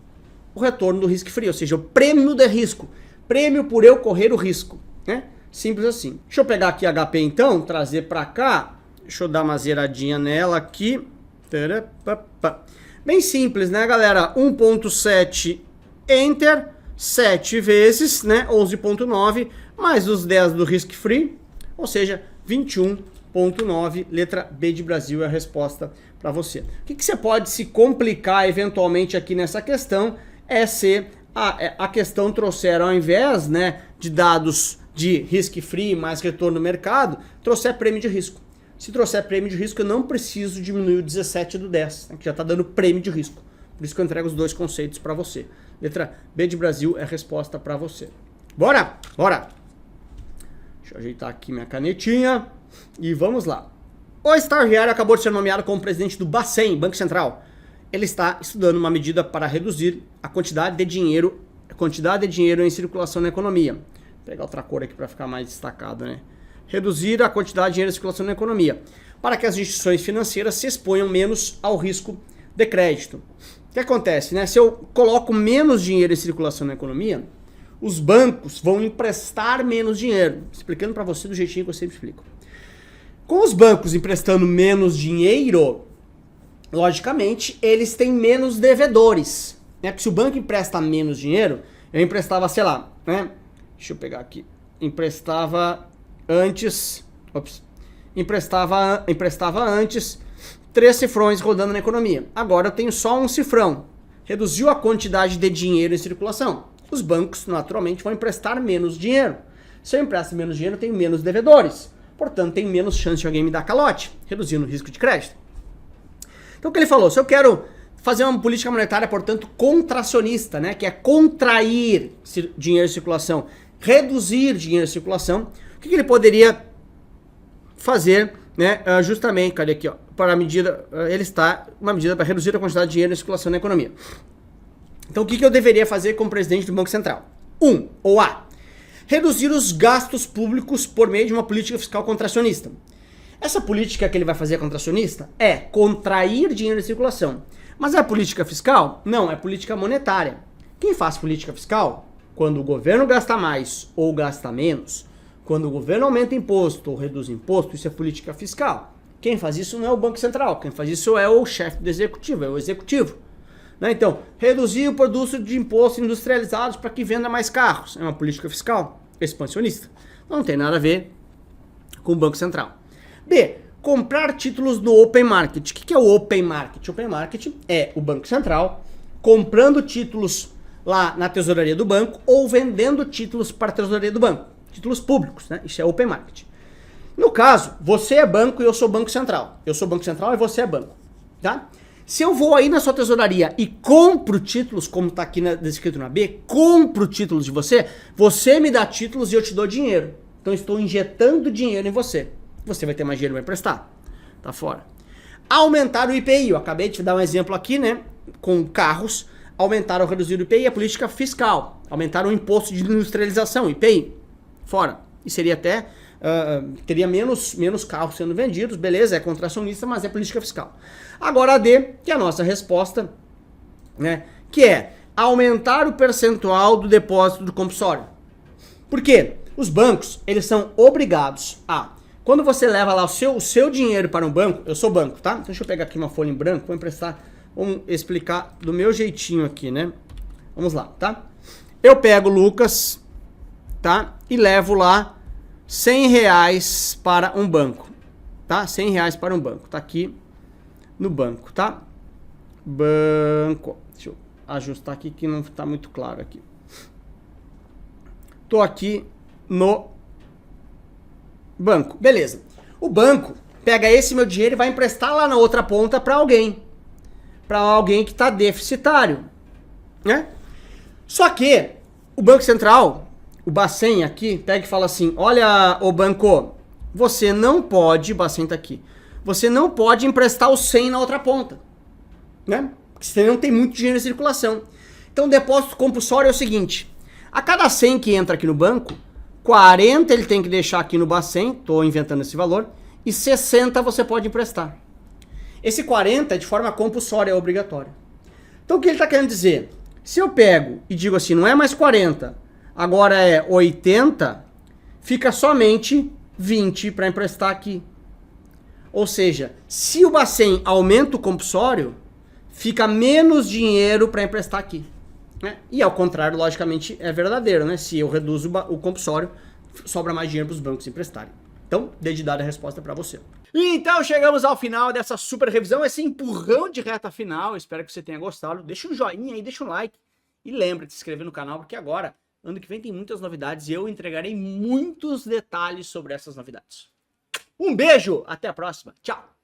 o retorno do risk free, ou seja, o prêmio de risco. Prêmio por eu correr o risco, né? Simples assim. Deixa eu pegar aqui a HP então, trazer para cá. Deixa eu dar uma zeradinha nela aqui. Bem simples, né, galera? 1.7 Enter, 7 vezes, né? 11.9, mais os 10 do risk free, ou seja, 21.9, letra B de Brasil é a resposta para você. O que você pode se complicar eventualmente aqui nessa questão é se a questão trouxer, ao invés, né, de dados de risk free mais retorno no mercado, trouxer prêmio de risco. Se trouxer prêmio de risco, eu não preciso diminuir o 17 do 10, né, que já está dando prêmio de risco. Por isso que eu entrego os dois conceitos para você. Letra B de Brasil é a resposta para você. Bora? Bora! Deixa eu ajeitar aqui minha canetinha e vamos lá. O estagiário acabou de ser nomeado como presidente do Bacen, Banco Central. Ele está estudando uma medida para reduzir a quantidade de dinheiro em circulação na economia. Vou pegar outra cor aqui para ficar mais destacado, né? Reduzir a quantidade de dinheiro em circulação na economia, para que as instituições financeiras se exponham menos ao risco de crédito. O que acontece, né? Se eu coloco menos dinheiro em circulação na economia, os bancos vão emprestar menos dinheiro. Explicando para você do jeitinho que eu sempre explico. Com os bancos emprestando menos dinheiro, logicamente, eles têm menos devedores. Né? Porque se o banco empresta menos dinheiro, eu emprestava, sei lá, né? Deixa eu pegar aqui. Emprestava antes 3 cifrões rodando na economia. Agora eu tenho só um cifrão. Reduziu a quantidade de dinheiro em circulação. Os bancos, naturalmente, vão emprestar menos dinheiro. Se eu empresto menos dinheiro, eu tenho menos devedores. Portanto, tem menos chance de alguém me dar calote, reduzindo o risco de crédito. Então, o que ele falou? Se eu quero fazer uma política monetária, portanto, contracionista, né, que é contrair dinheiro em circulação, reduzir dinheiro em circulação, o que ele poderia fazer, né, justamente, cadê aqui, ó, para a medida, uma medida para reduzir a quantidade de dinheiro em circulação na economia. Então, o que eu deveria fazer como presidente do Banco Central? A. Reduzir os gastos públicos por meio de uma política fiscal contracionista. Essa política que ele vai fazer contracionista é contrair dinheiro em circulação. Mas é política fiscal? Não, é política monetária. Quem faz política fiscal? Quando o governo gasta mais ou gasta menos. Quando o governo aumenta imposto ou reduz imposto, isso é política fiscal. Quem faz isso não é o Banco Central. Quem faz isso é o chefe do executivo, é o executivo. Né? Então, reduzir o produto de impostos industrializados para que venda mais carros. É uma política fiscal expansionista. Não tem nada a ver com o Banco Central. B. Comprar títulos no Open Market. O que é o Open Market? O Open Market é o Banco Central comprando títulos lá na tesouraria do banco ou vendendo títulos para a tesouraria do banco. Títulos públicos, né? Isso é Open Market. No caso, você é banco e eu sou Banco Central. Eu sou Banco Central e você é banco. Tá? Se eu vou aí na sua tesouraria e compro títulos, como está aqui descrito na B, compro títulos de você, você me dá títulos e eu te dou dinheiro. Então eu estou injetando dinheiro em você. Você vai ter mais dinheiro para emprestar. Tá fora. Aumentar o IPI. Eu acabei de dar um exemplo aqui, né? Com carros. Aumentaram ou reduziram o IPI, a política fiscal. Aumentaram o imposto de industrialização, IPI. Fora. E seria até... teria menos carros sendo vendidos, beleza, é contracionista, mas é política fiscal. Agora a D, que é a nossa resposta, né, que é aumentar o percentual do depósito do compulsório. Por quê? Os bancos, eles são obrigados a, quando você leva lá o seu dinheiro para um banco, eu sou banco, tá? Deixa eu pegar aqui uma folha em branco, vou emprestar, vamos explicar do meu jeitinho aqui, né? Vamos lá, tá? Eu pego o Lucas, tá? E levo lá R$100 para um banco, tá? R$100 para um banco, tá aqui no banco, tá? Banco, deixa eu ajustar aqui que não tá muito claro aqui. Tô aqui no banco, beleza. O banco pega esse meu dinheiro e vai emprestar lá na outra ponta para alguém que tá deficitário, né? Só que o Banco Central, o Bacen aqui, pega e fala assim, olha, ô banco, você não pode, o Bacen tá aqui, você não pode emprestar o 100 na outra ponta, né? Porque você não tem muito dinheiro em circulação. Então o depósito compulsório é o seguinte, a cada 100 que entra aqui no banco, 40 ele tem que deixar aqui no Bacen, tô inventando esse valor, e 60 você pode emprestar. Esse 40 é de forma compulsória, é obrigatório. Então o que ele está querendo dizer? Se eu pego e digo assim, não é mais 40, agora é 80, fica somente 20 para emprestar aqui. Ou seja, se o Bacen aumenta o compulsório, fica menos dinheiro para emprestar aqui. Né? E ao contrário, logicamente, é verdadeiro, né? Se eu reduzo o compulsório, sobra mais dinheiro para os bancos emprestarem. Então, desde dada a resposta para você. Então, chegamos ao final dessa super revisão, esse empurrão de reta final. Espero que você tenha gostado. Deixa um joinha aí, deixa um like. E lembra de se inscrever no canal, porque agora, ano que vem, tem muitas novidades e eu entregarei muitos detalhes sobre essas novidades. Um beijo, até a próxima. Tchau!